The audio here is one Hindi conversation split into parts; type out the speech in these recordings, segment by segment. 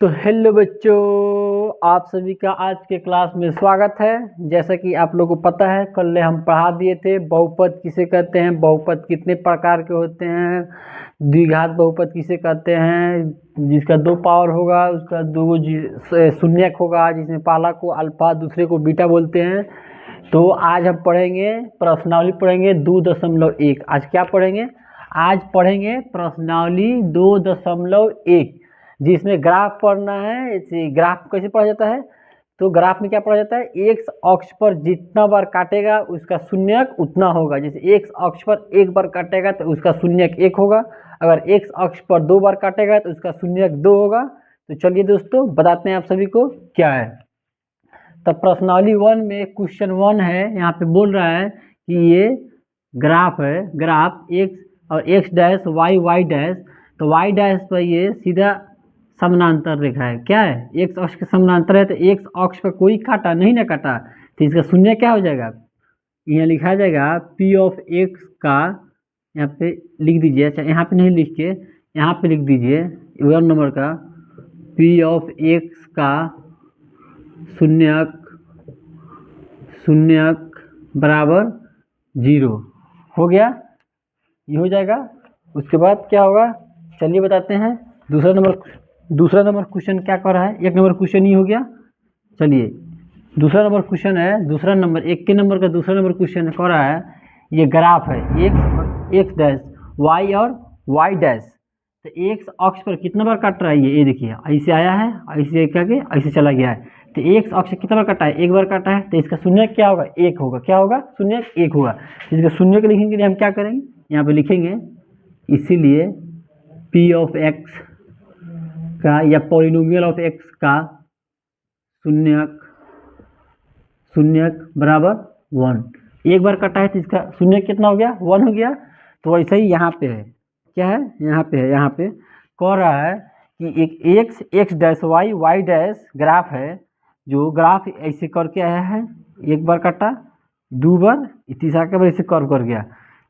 तो हेलो बच्चों, आप सभी का आज के क्लास में स्वागत है। जैसा कि आप लोगों को पता है, कल हम पढ़ा दिए थे बहुपद किसे कहते हैं, बहुपद कितने प्रकार के होते हैं, द्विघात बहुपद किसे कहते हैं, जिसका 2 पावर होगा उसका 2 शून्यक होगा, जिसमें पहला को अल्फा दूसरे को बीटा बोलते हैं। तो आज हम पढ़ेंगे प्रश्नावली, पढ़ेंगे 2.1। आज क्या पढ़ेंगे? आज पढ़ेंगे प्रश्नावली 2.1, जिसमें ग्राफ पढ़ना है। ग्राफ कैसे पढ़ा जाता है? तो ग्राफ में क्या पढ़ा जाता है, एक्स अक्ष पर जितना बार काटेगा उसका शून्यक उतना होगा। जैसे एक्स अक्ष पर एक बार काटेगा तो उसका शून्यक 1 होगा, अगर एक्स अक्ष पर 2 बार काटेगा तो उसका शून्यक 2 होगा। तो चलिए दोस्तों बताते हैं आप सभी को क्या है। तब प्रश्नावली 1 में क्वेश्चन 1 है, यहाँ पे बोल रहा है कि ये ग्राफ है, ग्राफ एक्स और X dash Y Y dash. तो वाई डैश पर ये सीधा समानांतर रेखा है। क्या है? एक्स अक्ष के समानांतर है, तो एक्स अक्ष पर कोई काटा नहीं ना काटा, तो इसका शून्य क्या हो जाएगा? यहाँ लिखा जाएगा पी ऑफ एक्स का, यहाँ पे लिख दीजिए। अच्छा, यहाँ पे नहीं लिख के यहाँ पे लिख दीजिए 1 नंबर का, पी ऑफ एक्स का शून्यक शून्यक बराबर 0 हो गया, ये हो जाएगा। उसके बाद क्या होगा, चलिए बताते हैं। दूसरा नंबर क्वेश्चन क्या कर रहा है? 1 नंबर क्वेश्चन ही हो गया। चलिए दूसरा नंबर क्वेश्चन है, दूसरा नंबर 1 के नंबर का दूसरा नंबर क्वेश्चन कर रहा है। ये ग्राफ है एक्स डैश वाई और वाई डैश। तो एक्स अक्ष पर कितना बार काट रहा है? ये देखिए, ऐसे आया है, ऐसे करके ऐसे चला गया है। तो एक्स अक्ष कितना बार काटा है? 1 बार काटा है, तो इसका शून्य क्या होगा? 1 होगा। क्या होगा? शून्य 1 होगा। इसका शून्य के लिखने के लिए हम क्या करेंगे, यहाँ पे लिखेंगे, इसीलिए पी ऑफ एक्स का या पॉलिनोमियल ऑफ एक्स का शून्यक बराबर 1। 1 बार कटा है तो इसका शून्य कितना हो गया? 1 हो गया। तो वैसे ही यहाँ पे है, क्या है? यहाँ पे है, यहाँ पे कह रहा है कि एक X dash Y Y dash graph है, जो ग्राफ ऐसे करके आया है, 1 बार कटा, 2 बार, तीसरा के बार ऐसे कर्व कर गया।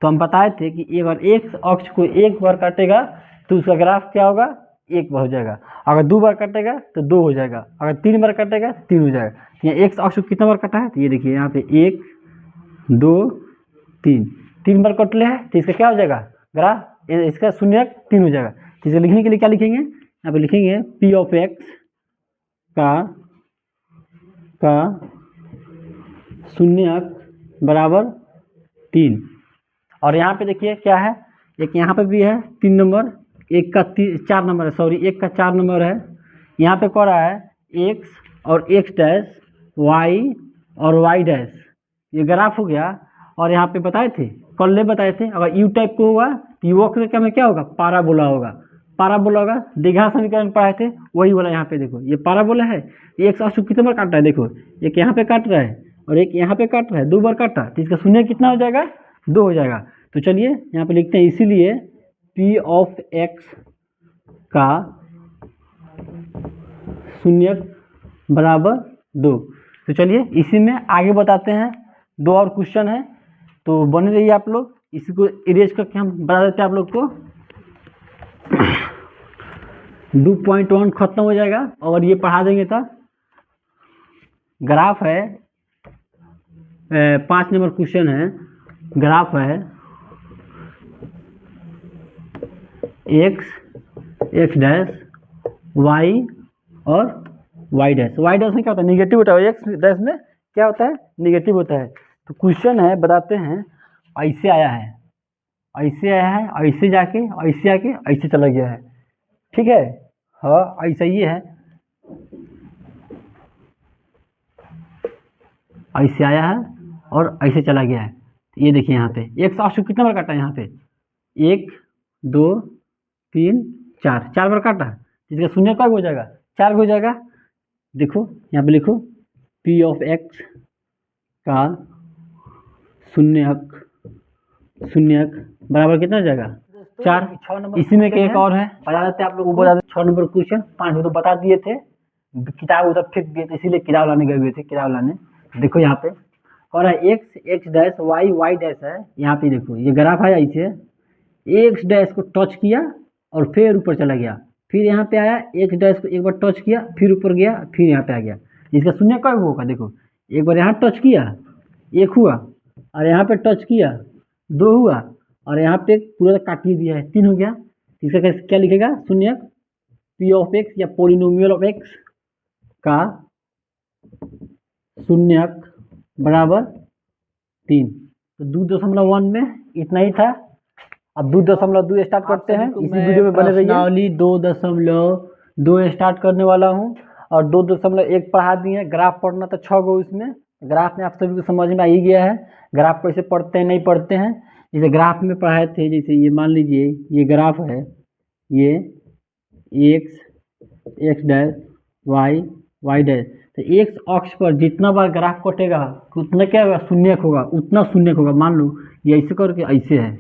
तो हम बताए थे कि अगर एक्स अक्ष को 1 बार काटेगा तो उसका ग्राफ क्या होगा? 1 बार हो जाएगा। अगर 2 बार काटेगा तो 2 हो जाएगा, अगर 3 बार काटेगा तो 3 हो जाएगा। तो यहाँ एक्स अक्ष को कितना बार कटा है? तो ये देखिए यहाँ पे 1 2 3 बार कटले है, तो इसका क्या हो जाएगा ग्राफ? इसका शून्यक 3 हो जाएगा। तो इसे लिखने के लिए क्या लिखेंगे? यहाँ पे लिखेंगे पी ऑफ एक्स का शून्यक बराबर 3। और यहाँ पे देखिए क्या है, एक यहाँ पे भी है 3 नंबर, एक का 4 नंबर है, सॉरी 1 का 4 नंबर है। यहाँ पे कह रहा है एक्स और एक्स डैश वाई और वाई डैश, ये ग्राफ हो गया। और यहाँ पे बताए थे, कल बताए थे, अगर यू टाइप को होगा तो यू वक्र में क्या होगा? पाराबोला होगा। पाराबोला होगा, द्विघात समीकरण पढ़ाए थे वही वाला। यहाँ पे देखो, ये पाराबोला है, एक्स अक्ष कितने बार काट रहा है? देखो, एक यहाँ पे काट रहा है और एक यहाँ पे काट रहा है, 2 बार काट रहा है, तो इसका शून्य कितना हो जाएगा? 2 हो जाएगा। तो चलिए यहाँ पे लिखते हैं, इसीलिए पी ऑफ एक्स का शून्यक बराबर 2। तो चलिए इसी में आगे बताते हैं, 2 और क्वेश्चन है, तो बने रहिए आप लोग। इसी को इरेज करके हम बता देते हैं आप लोग को। 2.1 खत्म हो जाएगा और ये पढ़ा देंगे। तो ग्राफ है, 5 नंबर क्वेश्चन है, ग्राफ है एक्स डैश वाई और वाई डैश। वाई डैश में क्या होता है? निगेटिव होता है। एक्स डैश में क्या होता है? निगेटिव होता है। तो क्वेश्चन है, बताते हैं, ऐसे आया है, ऐसे आया है, ऐसे जाके ऐसे आके ऐसे चला गया है, ठीक है? हाँ, ऐसा ही है, ऐसे आया है और ऐसे चला गया है। ये देखिए यहाँ पे एक्स अक्ष कितना बार काटा है? यहाँ पे 1 2 3 4 बार काटा, इसका शून्य कब हो जाएगा? 4 हो जाएगा। देखो यहाँ पे लिखो, पी ऑफ एक्स का शून्यक बराबर कितना हो जाएगा? 4। इसी में एक और है, बता देते आप लोग, बता देते 6 नंबर क्वेश्चन। 5 तो बता दिए थे, किताब उधर फेंक दिए थे, इसीलिए किताब लाने गए हुए थे, किताब लाने। देखो यहाँ पे और एक्स डैश वाई डैश है। यहाँ पे देखो, ये ग्राफ है, ऐसे एक्स डैश को टच किया और फिर ऊपर चला गया, फिर यहाँ पे आया, एक्स डैश को एक बार टच किया, फिर ऊपर गया, फिर यहाँ पे आ गया। इसका शून्य कब होगा? देखो, एक बार यहाँ टच किया, एक हुआ, और यहाँ पे टच किया, दो हुआ, और यहाँ पे पूरा काट ही दिया है, तीन हो गया। इसका क्या लिखेगा? शून्य पी ऑफ एक्स या पोलिनोमियल ऑफ एक्स का शून्यक बराबर 3। तो 2.1 में इतना ही था। अब 2.2 स्टार्ट करते हैं, इसी वीडियो में बने रहिए। 2.2 स्टार्ट करने वाला हूँ, और 2.1 पढ़ा दिए। ग्राफ पढ़ना तो 6 गो इसमें, ग्राफ में आप सभी को समझ में आ ही गया है ग्राफ कैसे पढ़ते हैं, नहीं पढ़ते हैं। जैसे ग्राफ में पढ़ाए थे, जैसे ये मान लीजिए ये ग्राफ है, ये एक्स डैश वाई डैश। तो एक्स अक्ष पर जितना बार ग्राफ कटेगा उतना क्या होगा? शून्यक होगा, उतना शून्यक होगा। मान लो ये ऐसे करके ऐसे है,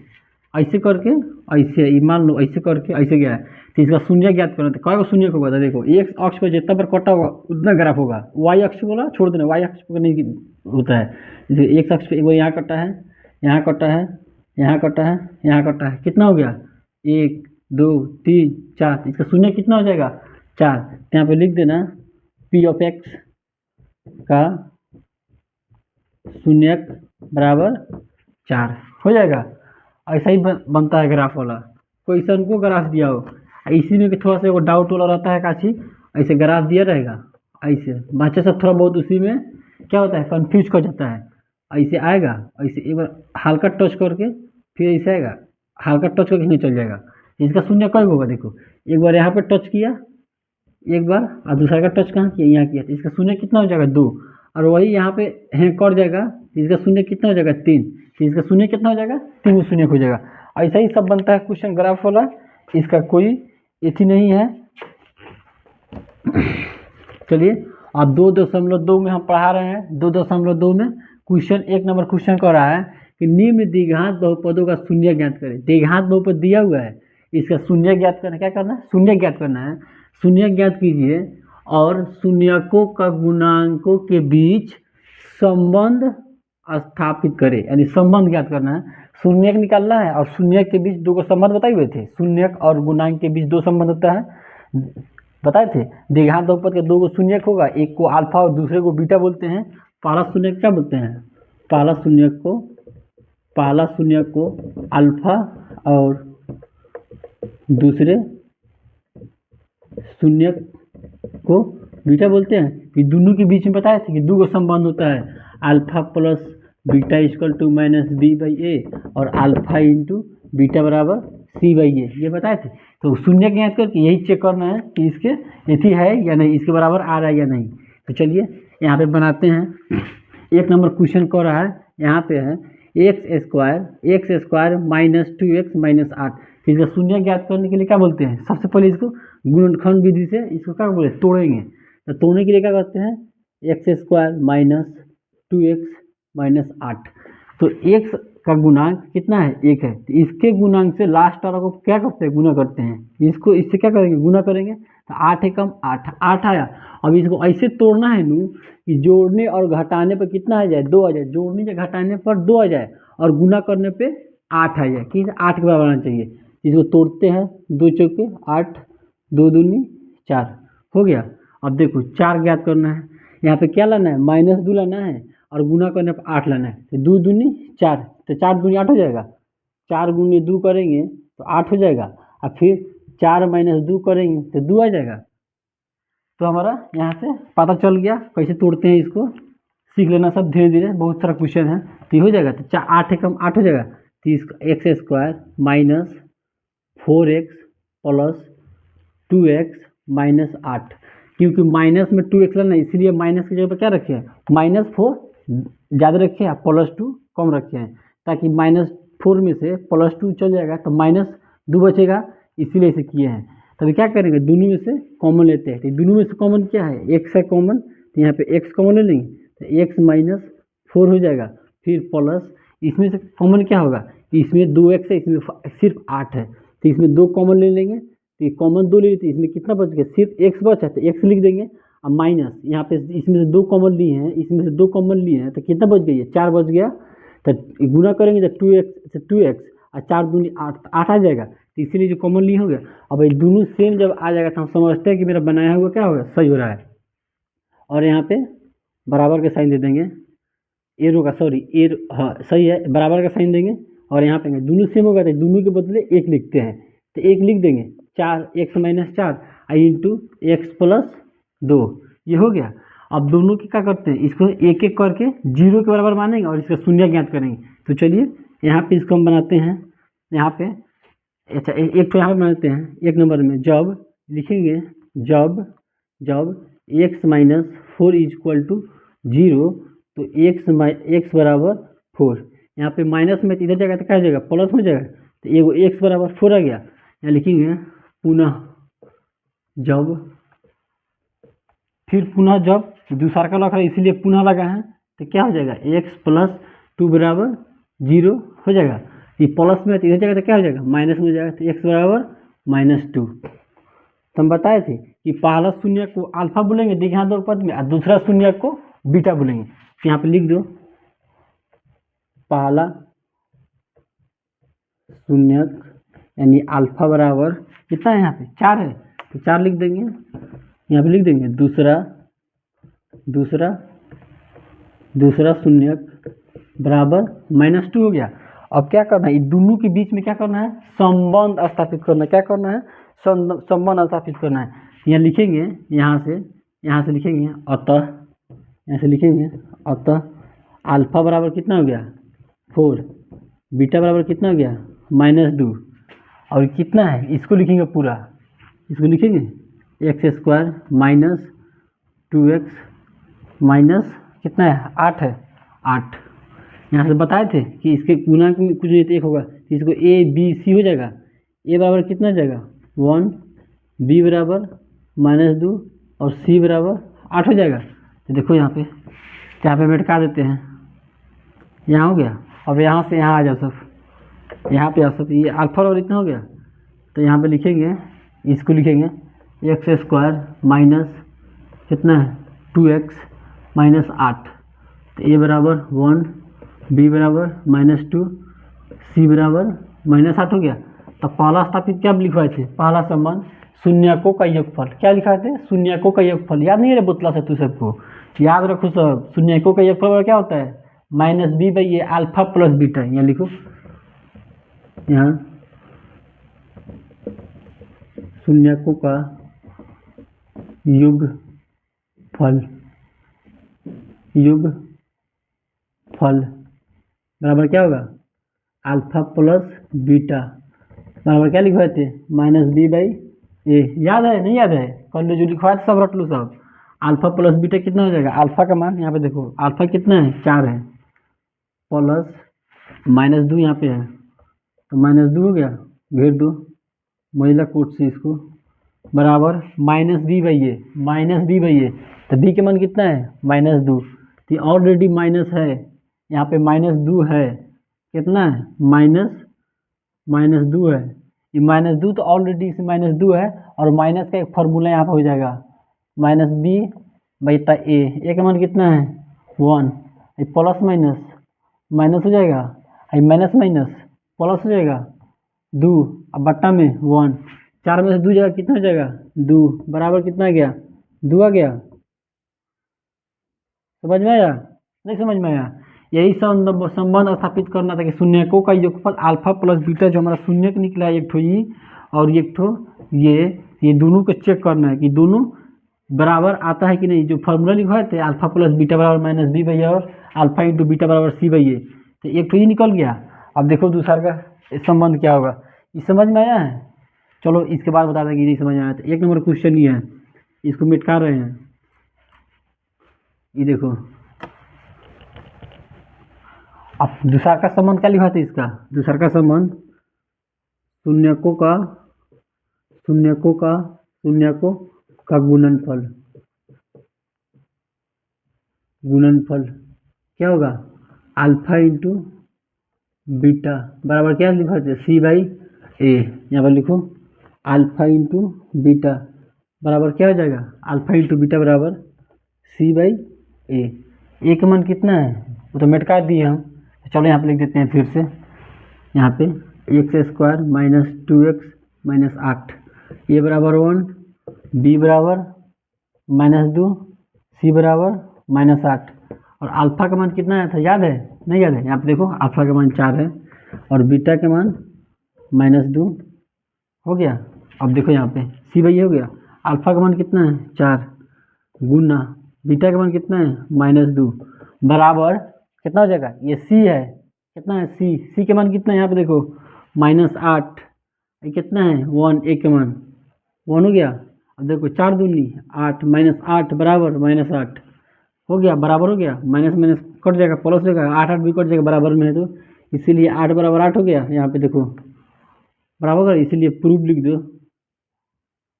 ऐसे करके ऐसे है, मान लो ऐसे करके ऐसे गया है, तो इसका शून्य ज्ञात करना। तो कई शून्य होगा? तो देखो, एक्स अक्ष पर जितना बार कटा होगा उतना ग्राफ होगा। वाई अक्ष बोला छोड़ देना, वाई अक्ष पर नहीं होता है। जैसे एक्स अक्ष पर एक बार यहाँ कटा है, यहाँ कटा है, यहाँ कटा है, यहाँ कटा है, कितना हो गया? 1 2 3 4। इसका शून्य कितना हो जाएगा? 4। तो यहाँ पे लिख देना पी ऑफ एक्स का शून्यक बराबर 4 हो जाएगा। ऐसा ही बनता है ग्राफ वाला। कोई सन को ग्राफ दिया हो, इसी में थोड़ा सा वो डाउट वाला रहता है काची, ऐसे ग्राफ दिया रहेगा, ऐसे बच्चा सब थोड़ा बहुत उसी में क्या होता है, कंफ्यूज कर जाता है। ऐसे आएगा, ऐसे एक बार हल्का टच करके फिर ऐसे आएगा, हल्का टच करके नहीं चल जाएगा। इसका शून्य कब होगा? देखो, एक बार यहाँ पर टच किया, एक बार, और दूसरा का टच कहाँ किया? यहाँ किया। तो इसका शून्य कितना हो जाएगा? 2। और वही यहाँ पे कर जाएगा, इसका शून्य कितना हो जाएगा? 3। तो इसका शून्य कितना हो जाएगा? 3 शून्य हो जाएगा। ऐसा ही सब बनता है क्वेश्चन ग्राफ वाला, इसका कोई इथी नहीं है। चलिए, अब 2.2 में हम पढ़ा रहे हैं। 2.2 में क्वेश्चन 1 नंबर क्वेश्चन कर रहा है कि निम्न द्विघात बहुपदों का शून्य ज्ञात करें। द्विघात बहुपद दिया हुआ है, इसका शून्य ज्ञात करना। क्या करना है? शून्य ज्ञात करना है। शून्य ज्ञात कीजिए और शून्यकों का गुणांकों के बीच संबंध स्थापित करें, यानी संबंध ज्ञात करना है। शून्यक निकालना है और शून्यक के बीच दो को संबंध बताए हुए थे। शून्यक और गुणांक के बीच दो संबंध होता है, बताए थे। द्विघात बहुपद के दो को शून्यक होगा, एक को अल्फा और दूसरे को बीटा बोलते हैं। पहला शून्यक क्या बोलते हैं? पहला शून्यक को अल्फा और दूसरे शून्य को बीटा बोलते हैं। कि दोनों के बीच में बताया था कि दो संबंध होता है, alpha plus beta equal to minus B by A, और अल्फा इंटू बीटा बराबर सी बाई ए, ये बताए थे। तो शून्य ज्ञात करके यही चेक करना है कि इसके यथी है या नहीं, इसके बराबर आ रहा है या नहीं। तो चलिए यहाँ पे बनाते हैं। 1 नंबर क्वेश्चन कर रहा है, यहाँ पे है x square minus 2x minus 8। इसका शून्य ज्ञात करने के लिए क्या बोलते हैं? सबसे पहले इसको गुणनखंड विधि से इसको क्या बोले? तोड़ेंगे। तो तोड़ने के लिए क्या करते हैं? X square minus 2x minus 8। तो x का गुणांक कितना है? 1 है। तो इसके गुणांक से लास्ट वाला को क्या करते हैं? गुना करते हैं। इसको इससे क्या करेंगे? गुना करेंगे। तो 8 एकम 8 आया। अब इसको ऐसे तोड़ना है नू कि जोड़ने और घटाने पर कितना आ जाए? 2 आ जाए। जोड़ने या घटाने पर 2 आ जाए और गुना करने पे 8 आ जाए। कि 8 के बराबर आना चाहिए। इसको तोड़ते हैं, 2 चौके 8, 2 दूनी 4 हो गया। अब देखो 4 ज्ञात करना है। यहाँ पे क्या लाना है? -2 लाना है और गुना करने पर 8 लाना है। तो 2 दूनी 4, तो 4 दूनी 8 हो जाएगा। 4 गुने 2 करेंगे तो 8 हो जाएगा, और फिर 4 माइनस 2 करेंगे तो 2 आ जाएगा। तो हमारा यहाँ से पता चल गया कैसे तोड़ते हैं। इसको सीख लेना सब धीरे धीरे, बहुत सारा क्वेश्चन है। तो हो जाएगा, तो 8 एकम 8 हो जाएगा। तो इसका x square minus 4x plus 2x minus 8, क्योंकि माइनस में 2x लेना है, इसीलिए माइनस की जगह पर क्या रखे हैं? -4 ज़्यादा रखे हैं, +2 कम रखे हैं, ताकि -4 में से +2 चल जाएगा तो -2 बचेगा, इसीलिए इसे किए हैं। तभी क्या करेंगे? दोनों में से कॉमन लेते हैं। तो दोनों में से कॉमन क्या है? x है कॉमन, तो यहाँ पे x कॉमन ले लेंगे, तो x माइनस 4 हो जाएगा। फिर प्लस इसमें से कॉमन क्या होगा? इसमें 2x है, इसमें सिर्फ 8 है, तो इसमें 2 कॉमन ले लेंगे। तो ये कॉमन 2 ले लेते, इसमें कितना बच गया? सिर्फ x बचा, तो x लिख देंगे। अब माइनस यहाँ पे इसमें से 2 कॉमन लिए हैं, इसमें से 2 कॉमन लिए हैं, तो कितना बच गया? 4 बच गया। तो गुना करेंगे तो 2x और 4 दूनी 8 आ जाएगा। तो इसीलिए जो कॉमन ली हो गया। अब ये दोनों सेम जब आ जाएगा तो हम समझते हैं कि मेरा बनाया हुआ क्या होगा, सही हो रहा है। और यहाँ पे बराबर का साइन दे देंगे, एरो का, सॉरी हाँ सही है, बराबर का साइन देंगे। और यहाँ पे दोनों सेम होगा तो दोनों के बदले एक लिखते हैं, तो एक लिख देंगे, 4x-4 इंटू एक्स प्लस 2, ये हो गया। अब दोनों की क्या करते हैं, इसको एक एक करके 0 के बराबर मानेंगे और इसका शून्य ज्ञात करेंगे। तो चलिए यहाँ पे इसको हम बनाते हैं, यहाँ पे अच्छा एक तो यहाँ पे बनाते हैं, एक नंबर में जब लिखेंगे, जब x-4 इक्वल टू 0, तो x बराबर 4, यहाँ पे माइनस में इधर जाएगा तो क्या हो जाएगा, प्लस हो जाएगा, तो एगो x बराबर 4 आ गया। यहाँ लिखेंगे पुनः जब, फिर पुनः जब, दूसरा का लग रहा है इसीलिए पुनः लगा है, तो क्या हो जाएगा, x प्लस 2 बराबर 0 हो जाएगा। ये प्लस में इधर जाएगा तो क्या हो जाएगा, माइनस में हो जाएगा, तो x बराबर -2। तो हम बताए थे कि पहला शून्य को अल्फा बोलेंगे दिघांतर पद में, और दूसरा शून्य को बीटा बोलेंगे। तो यहाँ पे लिख दो, पहला शून्यक यानी अल्फा बराबर कितना है, यहाँ पे 4 है, तो 4 लिख देंगे। यहाँ पे लिख देंगे दूसरा शून्यक बराबर -2 हो गया। अब क्या करना है, इन दोनों के बीच में क्या करना है, संबंध स्थापित करना है। क्या करना है, संबंध स्थापित करना है। यहाँ लिखेंगे, यहाँ से लिखेंगे अतः, यहाँ से लिखेंगे अतः अल्फा बराबर कितना हो गया 4, बीटा बराबर कितना हो गया -2, और कितना है इसको लिखेंगे पूरा, इसको लिखेंगे x² माइनस 2x माइनस कितना है 8 है 8। यहाँ से बताए थे कि इसके गुना में कुछ नहीं तो एक होगा, तो इसको a b c हो जाएगा। a बराबर कितना हो जाएगा 1, b बराबर -2 और c बराबर 8 हो जाएगा। तो देखो यहाँ पे मेटका देते हैं, यहाँ हो गया। अब यहाँ से यहाँ आ जाओ सब, यहाँ पे आ सब, ये अल्फा और इतना हो गया, तो यहाँ पे लिखेंगे, इसको लिखेंगे x² माइनस कितना है 2x माइनस 8, तो a बराबर 1, b बराबर -2, c बराबर -8 हो गया। तो पहला स्थापित क्या लिखवाए थे, पहला संबंध शून्यकों का योगफल, क्या लिखवाए थे, शून्यकों का योगफल। याद नहीं है रे बोतला से, तू सबको याद रखो सब। शून्यकों का योगफल क्या होता है, -b/a अल्फा प्लस बीटा। यहाँ लिखो, यहाँ शून्यकों का योगफल बराबर क्या होगा, अल्फा प्लस बीटा बराबर क्या लिखवाए थे, -b/a। याद है नहीं याद है, कल जो लिखवाए थे सब रट लो सब। अल्फा प्लस बीटा कितना हो जाएगा, अल्फा का मान यहाँ पे देखो, अल्फा कितना है 4 है, प्लस -2 यहाँ पे है, तो -2 हो गया, घेर दो महिला कोट से इसको, बराबर -b/a। तो b के मान कितना है -2, तो ऑलरेडी माइनस है, यहाँ पे -2 है, कितना है -2 है, ये -2 तो ऑलरेडी इसे -2 है, और माइनस का एक फॉर्मूला यहाँ पे हो जाएगा -b/a। ए का मान कितना है 1, ये प्लस माइनस हो जाएगा, ये माइनस प्लस हो जाएगा 2, अब बट्टा में 1, 4 में से 2 जाएगा, कितना हो जाएगा 2, बराबर कितना आ गया 2 आ गया। समझ में आया, नहीं समझ में आया। यही संबंध स्थापित करना था कि शून्यकों का योगफल अल्फा प्लस बीटा, जो हमारा शून्यक निकला है एक ठो ये और एक ठो ये दोनों को चेक करना है कि दोनों बराबर आता है कि नहीं। जो फॉर्मूला लिखवाए थे अल्फा प्लस बीटा बराबर -b/a और अल्फा इंटू बीटा बराबर c/a, तो एक ठो ये निकल गया। अब देखो दूसरा का संबंध क्या होगा, ये समझ में आया है। चलो इसके बाद बता दें कि नहीं समझ में आया। तो 1 नंबर क्वेश्चन ये है, इसको मिटका रहे हैं, ये देखो। अब दूसरा का संबंध क्या लिखा था, इसका दूसरा का संबंध शून्यकों का गुणनफल क्या होगा, अल्फा इंटू बीटा बराबर क्या लिखा था c/a। यहाँ पर लिखो अल्फा इंटू बीटा बराबर क्या हो जाएगा, अल्फा इंटू बीटा बराबर c/a। ए का मान कितना है वो तो मिटका दिए हम, चलो यहाँ पे लिख देते हैं फिर से, यहाँ पे x square minus 2x minus 8, ए बराबर 1, बी बराबर -2, सी बराबर -8। और अल्फा का मान कितना आया था याद है? नहीं याद है? यहाँ पे देखो अल्फा का मान 4 है और बीटा का मान -2 हो गया। अब देखो यहाँ पे सी भाई हो गया, अल्फा का मान कितना है 4 गुना बीटा का मान कितना है -2 बराबर कितना हो जाएगा? ये सी है, कितना है सी के मान कितना है यहाँ पे देखो -8, ये कितना है 1, ए के मान 1 हो गया। अब देखो 4 दूनी 8 -8 बराबर -8 हो गया, बराबर हो गया, माइनस माइनस कट जाएगा प्लस हो जाएगा, 8 8 भी कट जाएगा बराबर में है तो इसीलिए 8 बराबर 8 हो गया। यहाँ पे देखो बराबर, इसीलिए प्रूफ लिख दो,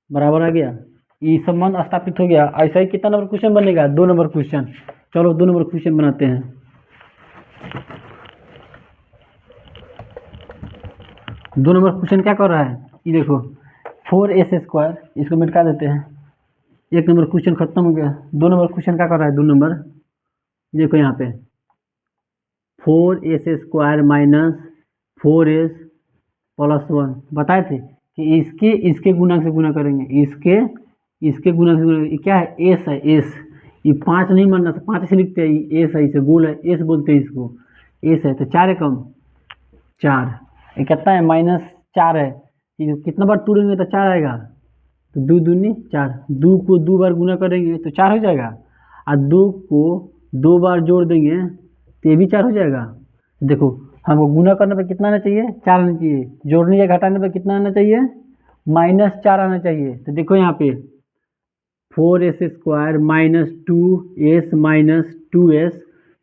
बराबर आ गया, ये संबंध स्थापित हो गया। ऐसा ही कितना नंबर क्वेश्चन बनेगा? 2 नंबर क्वेश्चन। चलो 2 नंबर क्वेश्चन बनाते हैं। दो नंबर क्वेश्चन क्या कर रहा है? ये देखो 4s², इसको मिटा देते हैं, 1 नंबर क्वेश्चन खत्म हो गया। 2 नंबर क्वेश्चन क्या कर रहा है? 2 नंबर देखो यहाँ पे 4s² माइनस 4s प्लस 1 बताए थे कि इसके गुणा से गुना करेंगे, इसके गुणा से गुना, ये क्या है? एस है, एस। ये 5 नहीं मानना, 5 ऐसे लिखते हैं, ये एस है, इसे गोल है, एस बोलते हैं इसको, एस है। तो 4 है कम 4, ये कितना है? -4 है। ये कितना बार तोड़ेंगे तो 4 आएगा, तो 2 दूनी 4, 2 को 2 बार गुना करेंगे तो 4 हो जाएगा, और 2 को 2 बार जोड़ देंगे तो ये भी 4 हो जाएगा। देखो हमको गुना करने पर कितना आना चाहिए? 4 आना चाहिए। जोड़ने या घटाने पर कितना आना चाहिए? -4 आना चाहिए। तो देखो यहाँ पे 4s² minus 2s minus 2s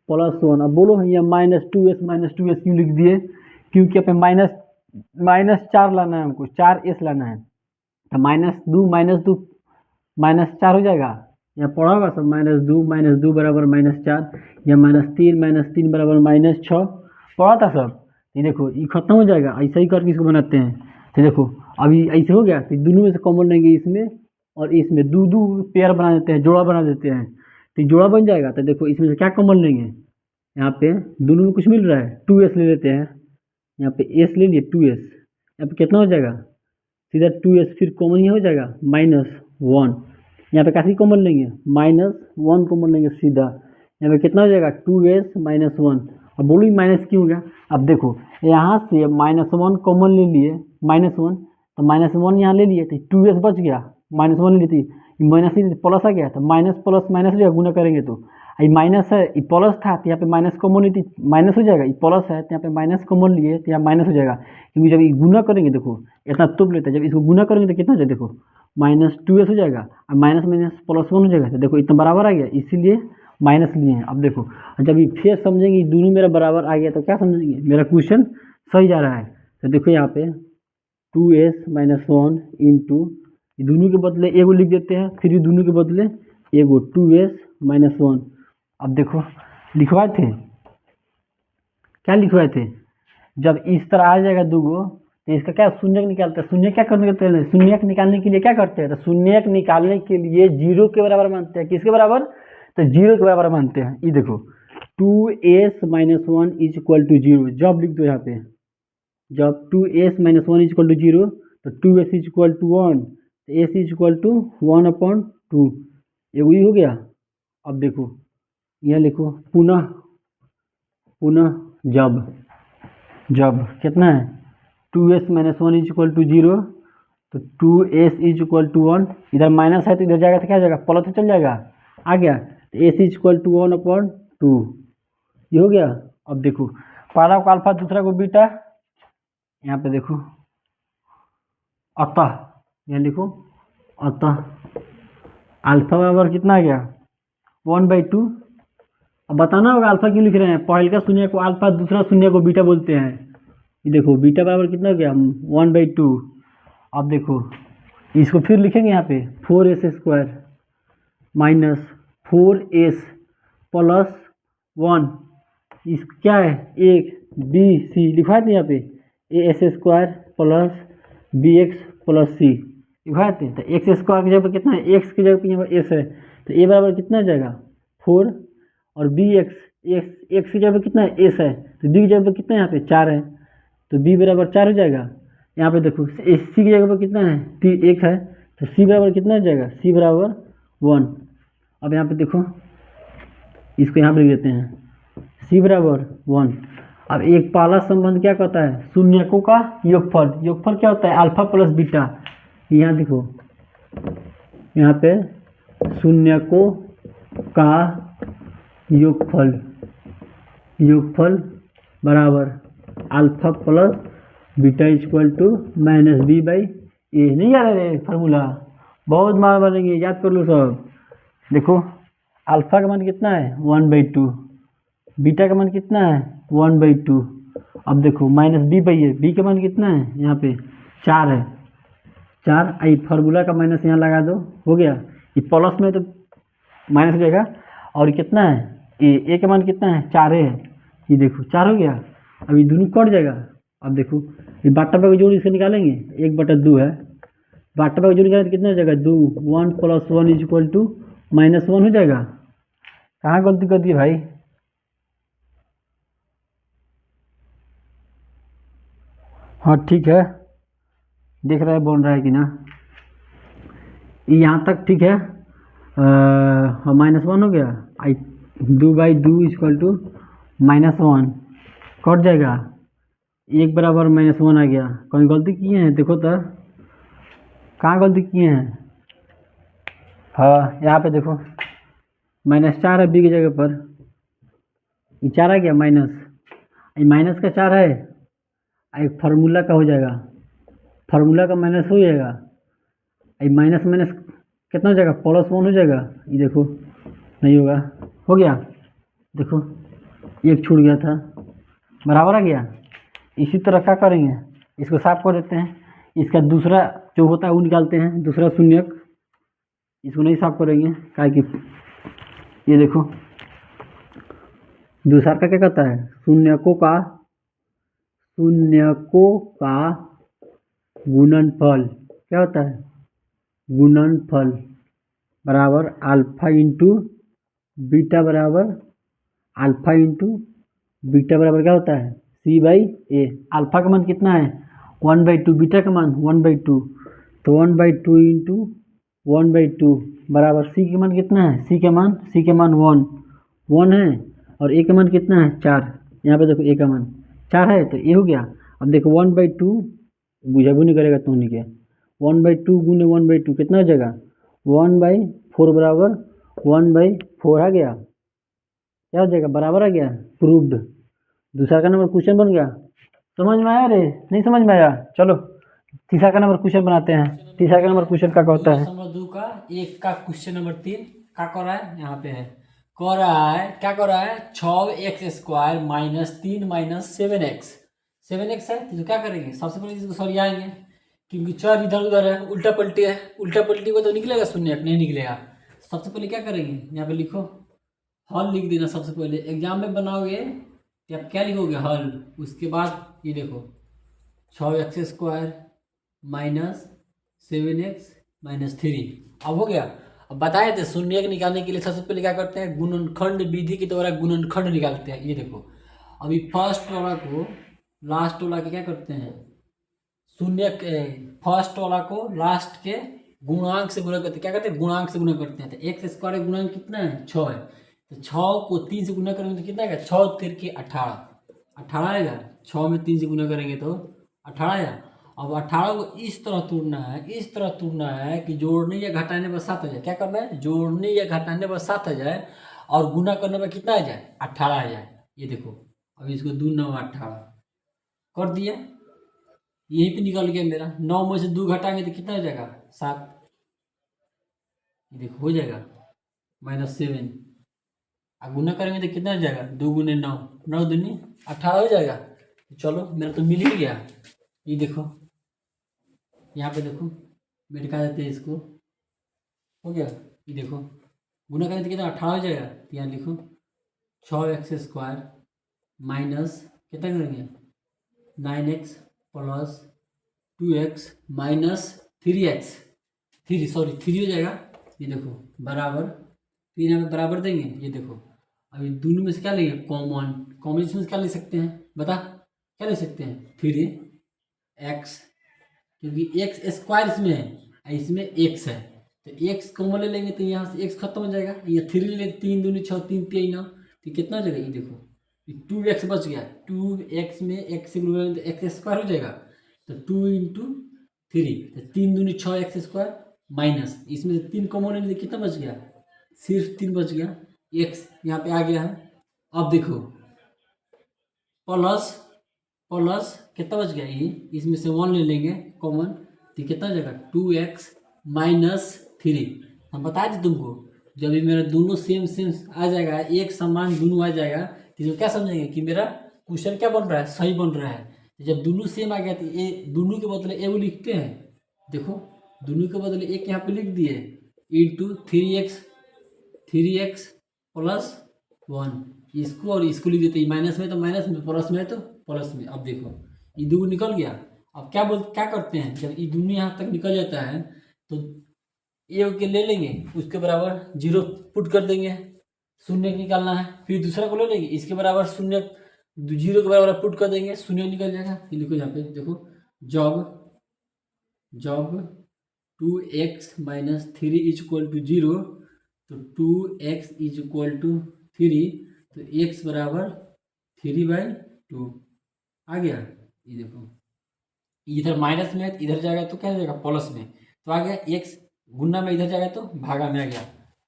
plus 1। अब बोलो भैया -2s क्यों लिख दिए? क्योंकि यहाँ पे -4 लाना है हमको, 4s लाना है, तो -2 -4 हो जाएगा। यहाँ पढ़ा होगा सब, -2 बराबर -4, या -3 बराबर -6 पढ़ा था सब। ये देखो ये खत्म हो जाएगा, ऐसा ही करके इसको बनाते हैं। तो देखो अभी ऐसे हो गया, तो दोनों में से कॉमन लेंगे, इसमें और इसमें 2 पेयर बना देते हैं, जोड़ा बना देते हैं, तो जोड़ा बन जाएगा। तो देखो इसमें से क्या कॉमन लेंगे? यहाँ पे दोनों में कुछ मिल रहा है, 2s ले लेते हैं, यहाँ पे s ले लिए 2s, यहाँ पे कितना हो जाएगा? सीधा 2s, फिर कॉमन ही हो जाएगा -1, यहाँ पे काफ़ी कॉमन लेंगे, -1 कॉमन लेंगे सीधा, यहाँ पे कितना हो जाएगा? 2s -1। अब बोलो माइनस क्यों हो गया? अब देखो यहाँ से -1 कॉमन ले लिए, -1, तो -1 यहाँ ले लिए तो 2s बच गया, -1 ले ली थी, माइनस प्लस आ गया, तो माइनस प्लस माइनस हो जाएगा गुना करेंगे तो, ये माइनस है, ये प्लस था तो यहाँ पे माइनस कॉमन ली थी, माइनस हो जाएगा, ये प्लस है तो यहाँ पे माइनस कॉमन लिए तो यहाँ माइनस हो जाएगा। क्योंकि जब ये गुना करेंगे, देखो इतना तुप लेते हैं, जब इसको गुना करेंगे तो कितना हो जाएगा? देखो -2s हो जाएगा, और माइनस माइनस प्लस 1 हो जाएगा, तो देखो इतना बराबर आ गया, इसीलिए माइनस लिए हैं। अब देखो जब ये फिर समझेंगे दोनों मेरा बराबर आ गया तो क्या समझेंगे? मेरा क्वेश्चन सही जा रहा है। तो देखो यहाँ पे 2s -1 इंटू, दोनों के बदले एगो लिख देते हैं, फिर दोनों के बदले एगो 2s -1। अब देखो लिखवाए थे, क्या लिखवाए थे? जब इस तरह आ जाएगा दूगो तो इसका क्या शून्यक निकालते हैं, शून्य क्या करने के लिए? शून्यक निकालने के लिए क्या करते हैं? तो शून्यक निकालने के लिए 0 के बराबर मानते हैं। किसके बराबर? तो 0 के बराबर मानते हैं। ये देखो 2s -1 इज इक्वल टू 0, जब लिख दो यहाँ पे, जब 2s -1 इज इक्वल टू 0 तो 2s इज इक्वल टू 1, तो s इज इक्वल टू 1/2, ये वही हो गया। अब देखो यह लिखो पुनः जब कितना है? 2s -1 इज इक्वल टू 0, तो 2s इज इक्वल टू 1, इधर माइनस है तो इधर जाएगा तो क्या हो जाएगा? प्लस तो चल जाएगा, आ गया, तो s इज इक्वल टू 1/2, ये हो गया। अब देखो पहला को अल्फा, दूसरा को बीटा, यहाँ पे देखो अतः, यहाँ लिखो अतः अल्फा बराबर कितना आ गया? 1/2। अब बताना होगा अल्फा क्यों लिख रहे हैं, पहले का शून्य को अल्फा, दूसरा शून्य को बीटा बोलते हैं। ये देखो बीटा बराबर कितना हो गया? 1/2। अब देखो इसको फिर लिखेंगे यहाँ पे 4s² माइनस 4s प्लस 1, इस क्या है? एक बी सी लिखवाए थे यहाँ पे, as² प्लस bx प्लस सी लिखवाए थे। तो x² की जगह पर कितना है? x की जगह पर यहाँ पर s है, तो a बराबर कितना हो जाएगा? 4, और bx, x की जगह पर कितना है? s है, तो b की जगह पर कितना है? यहाँ पे 4 है, तो b बराबर 4 हो जाएगा। यहाँ पे देखो सी की जगह पर कितना है, 1 है, तो c बराबर कितना हो जाएगा, c बराबर 1। अब यहाँ पे देखो इसको यहाँ पे लिख देते हैं c बराबर 1। अब एक पहला संबंध क्या कहता है, शून्यकों का योगफल। योगफल क्या होता है, अल्फा प्लस बीटा। यहाँ देखो यहाँ पे शून्यकों का योगफल, योगफल बराबर alpha plus beta equal to minus B by A. नहीं याद है फार्मूला, बहुत मार बनेंगे, याद कर लो सब। देखो अल्फा का मान कितना है 1/2, बीटा का मान कितना है 1/2। अब देखो minus B by A, B का मान कितना है यहाँ पे 4 है, 4। आई फार्मूला का माइनस यहाँ लगा दो, हो गया। ये प्लस में तो माइनस हो जाएगा। और कितना है ए का मान कितना है 4 है, ये देखो 4 हो गया। अब ये दोनों कट जाएगा। अब देखो ये बाटा का जोड़ इसका निकालेंगे, 1/2 है, बाटा का जोड़ निकालेंगे कितना हो जाएगा 2, 1 + 1 इक्वल टू -1 हो जाएगा। कहाँ गलती कर दी भाई, हाँ ठीक है, देख रहा है बोल रहा है कि ना, यहाँ तक ठीक है। -1 हो गया, आई 2/2 इक्वल टू -1 कट जाएगा, 1 बराबर -1 आ गया। कहीं गलती किए हैं देखो तो, कहाँ गलती किए हैं। हाँ यहाँ पे देखो -4 है बी की जगह पर, ये 4 आ गया माइनस, ये माइनस का 4 है, एक फार्मूला का हो जाएगा, फार्मूला का माइनस हो जाएगा, ये माइनस माइनस कितना हो जाएगा +1 हो जाएगा। ये देखो नहीं होगा, हो गया, देखो एक छूट गया था, बराबर आ गया। इसी तरह क्या करेंगे, इसको साफ कर देते हैं, इसका दूसरा जो होता है वो निकालते हैं, दूसरा शून्यक। इसको नहीं साफ करेंगे क्या कि ये देखो दूसरा का क्या कहता है, शून्यकों का गुणनफल क्या होता है, गुणनफल बराबर अल्फा इंटू बीटा बराबर अल्फा इंटू बीटा बराबर क्या होता है c/a। अल्फा का मान कितना है 1/2, बीटा का मान 1/2, तो 1/2 इंटू 1/2 बराबर c का मान कितना है, c का मान 1 है, और a का मान कितना है 4। यहाँ पे देखो a का मान 4 है तो ये हो गया। अब देखो 1/2 बुझाबू नहीं करेगा तो नहीं क्या, 1/2 गुने 1/2 कितना हो जाएगा 1/4 बराबर 1/4 आ गया, क्या हो जाएगा बराबर आ गया, प्रूव्ड। दूसरा का नंबर क्वेश्चन बन गया। समझ में आया रे, नहीं समझ में आया, चलो तीसरा का नंबर क्वेश्चन बनाते हैं। तीसरा का नंबर क्वेश्चन क्या कहता है, 2 का 1 का क्वेश्चन नंबर 3 क्या कर रहा है, यहाँ पे है कर रहा है, क्या कर रहा है 6x² - 3 - 7x है, तो क्या करेंगे, सबसे पहले इसको सरियाएंगे, क्योंकि 4 इधर उधर है, उल्टा पलटी है, उल्टा पलटी को तो निकलेगा शून्य, नहीं निकलेगा। सबसे पहले क्या करेंगे, यहाँ पे लिखो हल लिख देना। सबसे पहले एग्जाम में बनाओगे तो आप क्या लिखोगे हल, उसके बाद ये देखो 6x² - 7x - 3 अब हो गया। अब बताए थे शून्य निकालने के लिए सबसे पहले क्या करते हैं, गुणनखंड विधि के द्वारा गुणनखंड निकालते हैं। ये देखो अभी फर्स्ट वाला को लास्ट वाला के क्या करते हैं, शून्य फर्स्ट वाला को लास्ट के गुणांक से गुणा करते हैं, क्या करते हैं गुणांक से गुणा करते हैं। तो x² गुणांक कितना है 6 है, तो 6 को 3 से गुना करेंगे तो कितना आएगा 6 3 के 18 आएगा, 6 में 3 से गुना करेंगे तो 18 आएगा। अब 18 को इस तरह तोड़ना है कि जोड़ने या घटाने पर 7 आ जाए। क्या करना है, जोड़ने या घटाने पर 7 आ जाए और गुना करने पर कितना आ जाए 18 आ जाए। ये देखो अब इसको 2 9 18 कर दिया, यहीं पे निकल गया मेरा। 9 में से 2 घटाएंगे तो कितना हो जाएगा 7, ये देखो हो जाएगा -7। अब गुना करेंगे तो कितना हो जाएगा 2 गुने 9, 9 दूनी 18 हो जाएगा। चलो मेरा तो मिल ही गया। ये देखो यहाँ पे देखो मेटका देते हैं इसको, हो गया। ये देखो गुना करेंगे तो कितना 18 हो जाएगा, तो यहाँ लिखो 6x² माइनस कितना करेंगे 9x plus 2x minus 3x 3 हो जाएगा। ये देखो बराबर 3 यहाँ पे बराबर देंगे। ये देखो अभी दोनों में से क्या लेंगे कॉमन, इसमें से क्या ले सकते हैं बता, क्या लिख सकते हैं 3x, क्योंकि x स्क्वायर इसमें है और इसमें x है, तो x कॉमन ले लेंगे तो यहाँ से x खत्म हो जाएगा। ये 3 ले लेंगे, 3 दूनी 6, 3 3 9, तो कितना हो जाएगा ये देखो, ये 2x बच गया। 2x में x से गुणा तो x स्क्वायर हो जाएगा, तो 2 इंटू 3, तो 3 दूनी 6 एक्स स्क्वायर माइनस, इसमें से 3 कॉमन ले कितना बच गया, सिर्फ 3 बच गया, x यहाँ पे आ गया है। अब देखो प्लस प्लस कितना बच गया, ये इसमें से 1 ले लेंगे कॉमन, तो कितना हो जाएगा 2x माइनस 3। हम बता दें तुमको, जब ये मेरा दोनों सेम सेम आ जाएगा, एक समान दोनों आ जाएगा, तो इसको क्या समझेंगे कि मेरा क्वेश्चन क्या बन रहा है, सही बन रहा है। तो जब दोनों सेम आ गया तो ये दोनों के बदले ए वो लिखते हैं, देखो दोनों के बदले एक यहाँ पे लिख दिए, इंटू 3x प्लस 1, इसको और इसको लिख देते, माइनस में तो माइनस में, प्लस में तो प्लस में। अब देखो ये दो निकल गया। अब क्या करते हैं, जब ये दोनों यहाँ तक निकल जाता है तो ए के ले लेंगे, उसके बराबर 0 पुट कर देंगे, शून्य निकालना है। फिर दूसरा को ले लेंगे, इसके बराबर 0 0 के बराबर पुट कर देंगे, शून्य निकल जाएगा। ये देखो यहाँ पे देखो, जब 2x minus 3 is equal to 0, तो 2x इज इक्वल टू 3, तो x बराबर 3/2 आ गया। ये देखो इधर माइनस में, इधर जाएगा तो क्या हो जाएगा प्लस में, तो आ गया x, गुना में इधर जाएगा तो भागा में आ गया।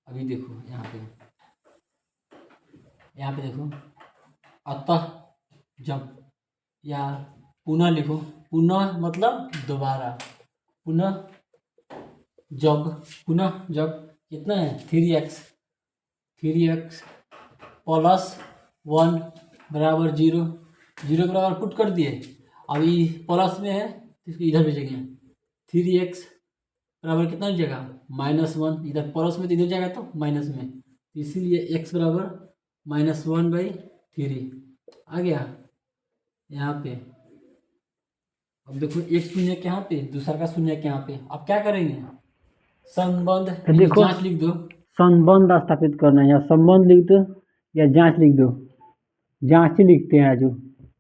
अभी देखो यहाँ पे देखो, अतः जब, या पुनः लिखो, पुनः मतलब दोबारा, पुनः जब कितना है 3x प्लस 1 बराबर 0, 0 के बराबर पुट कर दिए। अब ये प्लस में है तो इसको इधर भेजेंगे, 3x बराबर कितना हो जाएगा -1, इधर प्लस में तो इधर जाएगा तो माइनस में, तो इसीलिए x बराबर -1/3 आ गया यहाँ पे। अब देखो एक शून्य के यहाँ पे, दूसरा का शून्य के यहाँ पे। अब क्या करेंगे, संबंध देखो, जांच लिख दो, संबंध स्थापित करना है, या संबंध लिख दो या जांच लिख दो, जांच ही लिखते हैं आज।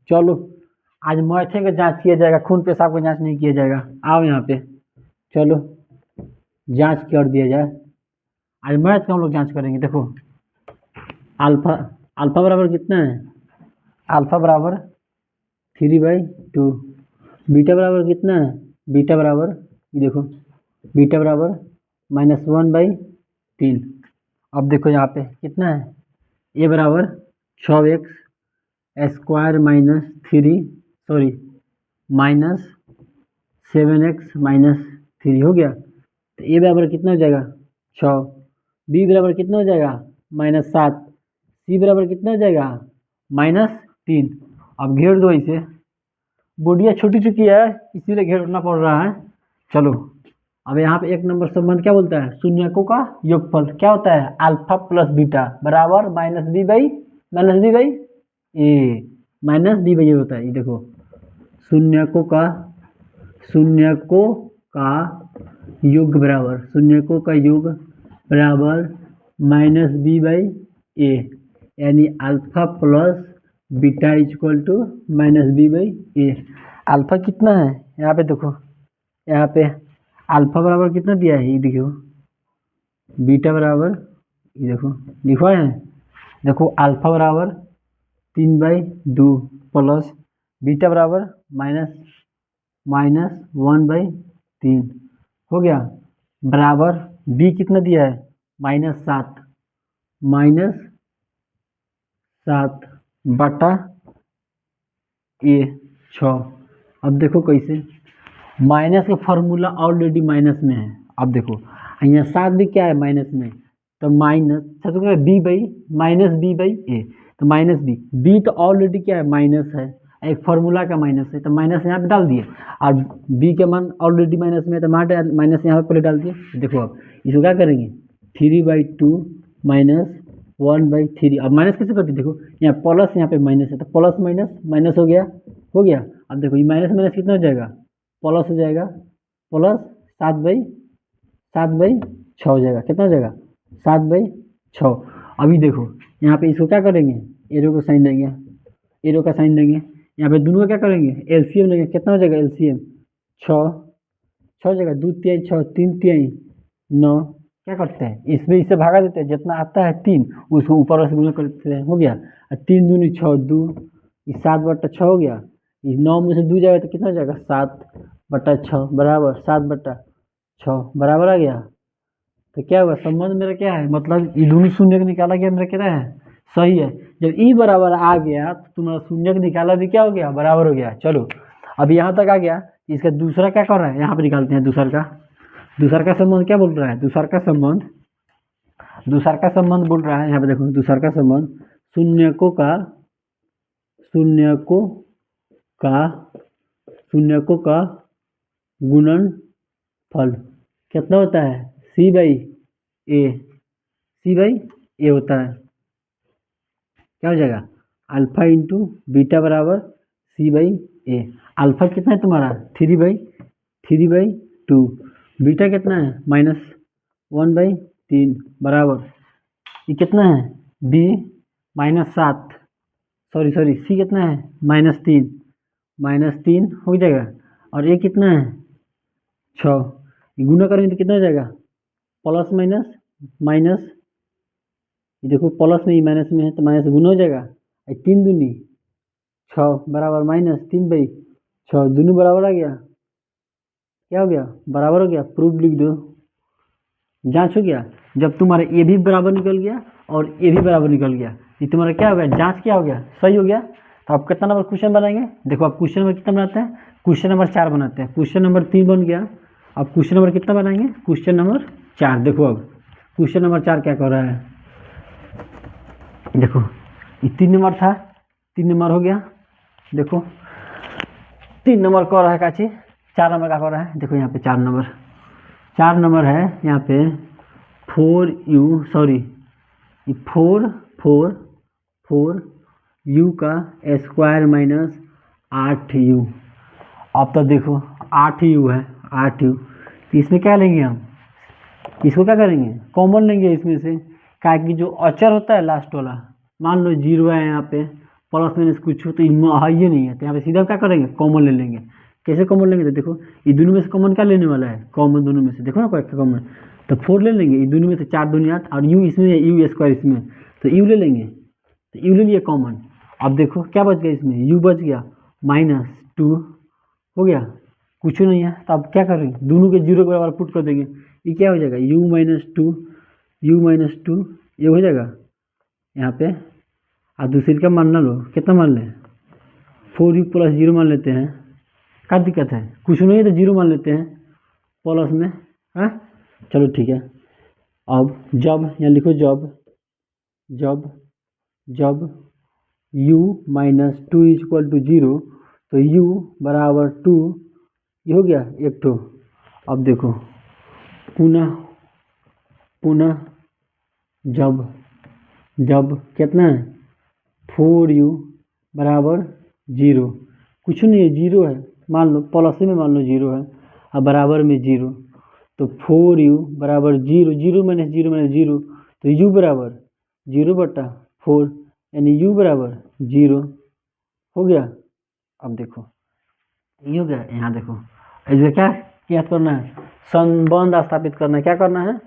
चलो आज मैथे का जांच किया जाएगा, खून पेशाब का जांच नहीं किया जाएगा। आओ यहाँ पे, चलो जांच कर दिया जाए। आज मैथ का हम लोग जांच करेंगे। देखो अल्फा बराबर कितना है, अल्फा बराबर 3/2, बीटा बराबर कितना है, बीटा बराबर, देखो बीटा बराबर -1/3। अब देखो यहाँ पे कितना है, ए बराबर 6x स्क्वायर -7x हो गया। तो ए बराबर कितना हो जाएगा 6, बी बराबर कितना हो जाएगा -7, सी बराबर कितना हो जाएगा -3। अब घेर दो इसे, बोडिया छोटी चुकी है इसीलिए घेरना पड़ रहा है। चलो अब यहाँ पे एक नंबर संबंध क्या बोलता है, शून्यकों का योगफल क्या होता है, अल्फा प्लस बीटा बराबर -b/a होता है। ये देखो शून्यकों का योग बराबर, शून्यकों का योग बराबर -b/a, यानी alpha plus beta equal to -b/a। Alpha कितना है यहाँ पे देखो, यहाँ पे अल्फा बराबर कितना दिया है, ये देखो बीटा बराबर, ये देखो लिखा है, देखो अल्फा बराबर 3/2 प्लस बीटा बराबर -1/3 हो गया, बराबर बी कितना दिया है -7 बटा ए 6। अब देखो कैसे, माइनस का फॉर्मूला ऑलरेडी माइनस में है। अब देखो यहाँ 7 भी क्या है माइनस में, तो माइनस -b/a, तो -b तो ऑलरेडी क्या है माइनस है, एक फार्मूला का माइनस है, तो माइनस यहाँ पे डाल दिए, और b का मान ऑलरेडी माइनस में है तो माइनस यहाँ पे पहले डाल दिए। देखो अब इसको क्या करेंगे, 3/2 -1/3। अब माइनस कैसे करते, देखो यहाँ प्लस, यहाँ पे माइनस है, तो प्लस माइनस हो गया। अब देखो ये माइनस माइनस कितना हो जाएगा, प्लस हो जाएगा, प्लस 7/6 हो जाएगा, कितना हो जाएगा 7/6। अभी देखो यहाँ पे इसको क्या करेंगे, एरो का साइन देंगे, एरो का साइन देंगे, यहाँ पे दोनों का क्या करेंगे, एलसीएम लेंगे। कितना हो जाएगा एलसीएम, 6, 6 हो जाएगा, 2 तिहाई 6, 3 तिहाई 9। क्या करते हैं, इसमें इससे भागा देते हैं, जितना आता है 3 उसको ऊपर से गुना करते हैं, हो गया। 3 दूनी 6, 2, 7/6 हो गया। 9 में से 2 जाएगा तो कितना हो जाएगा, 7/6 बराबर 7/6 बराबर आ गया। तो क्या हुआ, संबंध मेरा क्या है, मतलब ये दोनों शून्य का निकाला गया, मेरा क्या है, सही है। जब ई बराबर आ गया तो तुम्हारा शून्य का निकाला भी क्या हो गया, बराबर हो गया। चलो अब यहाँ तक आ गया। इसका दूसरा क्या कर रहा है, यहाँ पे निकालते हैं दूसरा का संबंध क्या बोल रहा है, दूसरा का संबंध बोल रहा है। यहाँ पे देखो दूसरा का संबंध, शून्यकों का गुणनफल कितना होता है, C/A होता है। क्या हो जाएगा, अल्फा इंटू बीटा बराबर C/A। अल्फा कितना है तुम्हारा, 3/2। बीटा कितना है, -1/3 बराबर, ये कितना है, B -7, सॉरी C कितना है, -3 हो जाएगा। और ये कितना है, 6। गुना करेंगे तो कितना हो जाएगा, प्लस माइनस माइनस, देखो प्लस में ही माइनस में है तो माइनस गुना हो जाएगा। 3 दूनी 6 बराबर -3/6, दोनों बराबर आ गया। क्या हो गया, बराबर हो गया। प्रूफ लिख दो, जांच हो गया। जब तुम्हारा ये भी बराबर निकल गया और ये भी बराबर निकल गया, ये तुम्हारा क्या हो गया, जांच क्या हो गया, सही हो गया। तो आप कितना नंबर क्वेश्चन बनाएंगे, देखो आप क्वेश्चन नंबर कितना बनाते हैं, क्वेश्चन नंबर 4 बनाते हैं। क्वेश्चन नंबर 3 बन गया, अब क्वेश्चन नंबर कितना बनाएंगे, क्वेश्चन नंबर 4। देखो अब क्वेश्चन नंबर 4 क्या कर रहा है, देखो ये 3 नंबर था, 3 नंबर हो गया। देखो 3 नंबर कर रहा है काची, 4 नंबर का कर रहा है। देखो यहाँ पे 4 नंबर है, यहाँ पे 4u, सॉरी 4u का स्क्वायर माइनस 8u। अब तो देखो 8u है, 8u, तो इसमें क्या लेंगे हम, इसको क्या करेंगे, कॉमन लेंगे इसमें से। क्या कि जो अचर होता है लास्ट वाला, मान लो 0 है यहाँ पे, प्लस माइनस कुछ हो तो ये नहीं है, तो यहाँ पे सीधा क्या करेंगे, कॉमन ले लेंगे। कैसे कॉमन लेंगे, तो देखो ये दोनों में से कॉमन क्या लेने वाला है, कॉमन दोनों में से, देखो ना कोई कॉमन, तो 4 ले लेंगे। ये दोनों में से 4 दूनी 8, और यू इसमें है, यू स्क्वायर इसमें, तो यू ले लेंगे, तो यू ले लिए कॉमन। अब देखो क्या बच गया, इसमें यू बच गया, -2 हो गया, कुछ नहीं है। तो अब क्या करेंगे, दोनों के 0 के बराबर पुट कर देंगे। ये क्या हो जाएगा, u-2 ये हो जाएगा यहाँ पे। और दूसरी का मानना लो, कितना मान लें, 4u + 0 मान लेते हैं। क्या दिक्कत है, कुछ नहीं है तो 0 मान लेते हैं प्लस में, हाँ चलो ठीक है। अब जब यहाँ लिखो, जब u - 2 = 0, तो u बराबर 2, ये हो गया एक तो। अब देखो पुनः जब कितना है, 4u बराबर 0, कुछ नहीं है 0 है, मान लो प्लस में, मान लो 0 है, अब बराबर में 0, तो 4u बराबर 0, 0 - 0 तो u बराबर 0/4, यानी u बराबर 0 हो गया। अब देखो ये हो गया, यहाँ देखो ऐसे क्या याद करना है, संबंध स्थापित करना है। क्या करना है,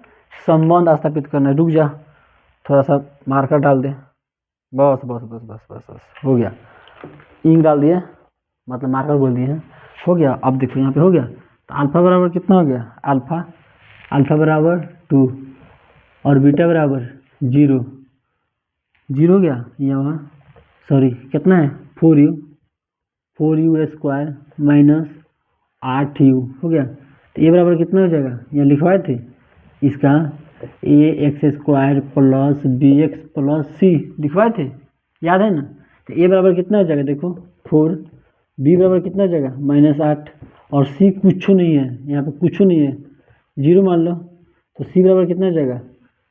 संबंध स्थापित करना है। रुक जा, थोड़ा सा मार्कर डाल दे, बस हो गया, इंक डाल दिए, मतलब मार्कर बोल दिए हैं, हो गया। अब देखो यहाँ पे हो गया, तो अल्फा बराबर कितना हो गया, अल्फा बराबर 2 और बीटा बराबर 0 हो गया। यहाँ सॉरी कितना है, 4u स्क्वायर माइनस 8u हो गया। तो ये बराबर कितना हो जाएगा, यहाँ लिखवाए थे इसका, ax² + bx + c लिखवाए थे, याद है ना। तो a बराबर कितना हो जाएगा, देखो 4, b बराबर कितना हो जाएगा, -8, और c कुछ नहीं है, यहाँ पे कुछ नहीं है, 0 मान लो, तो c बराबर कितना हो जाएगा,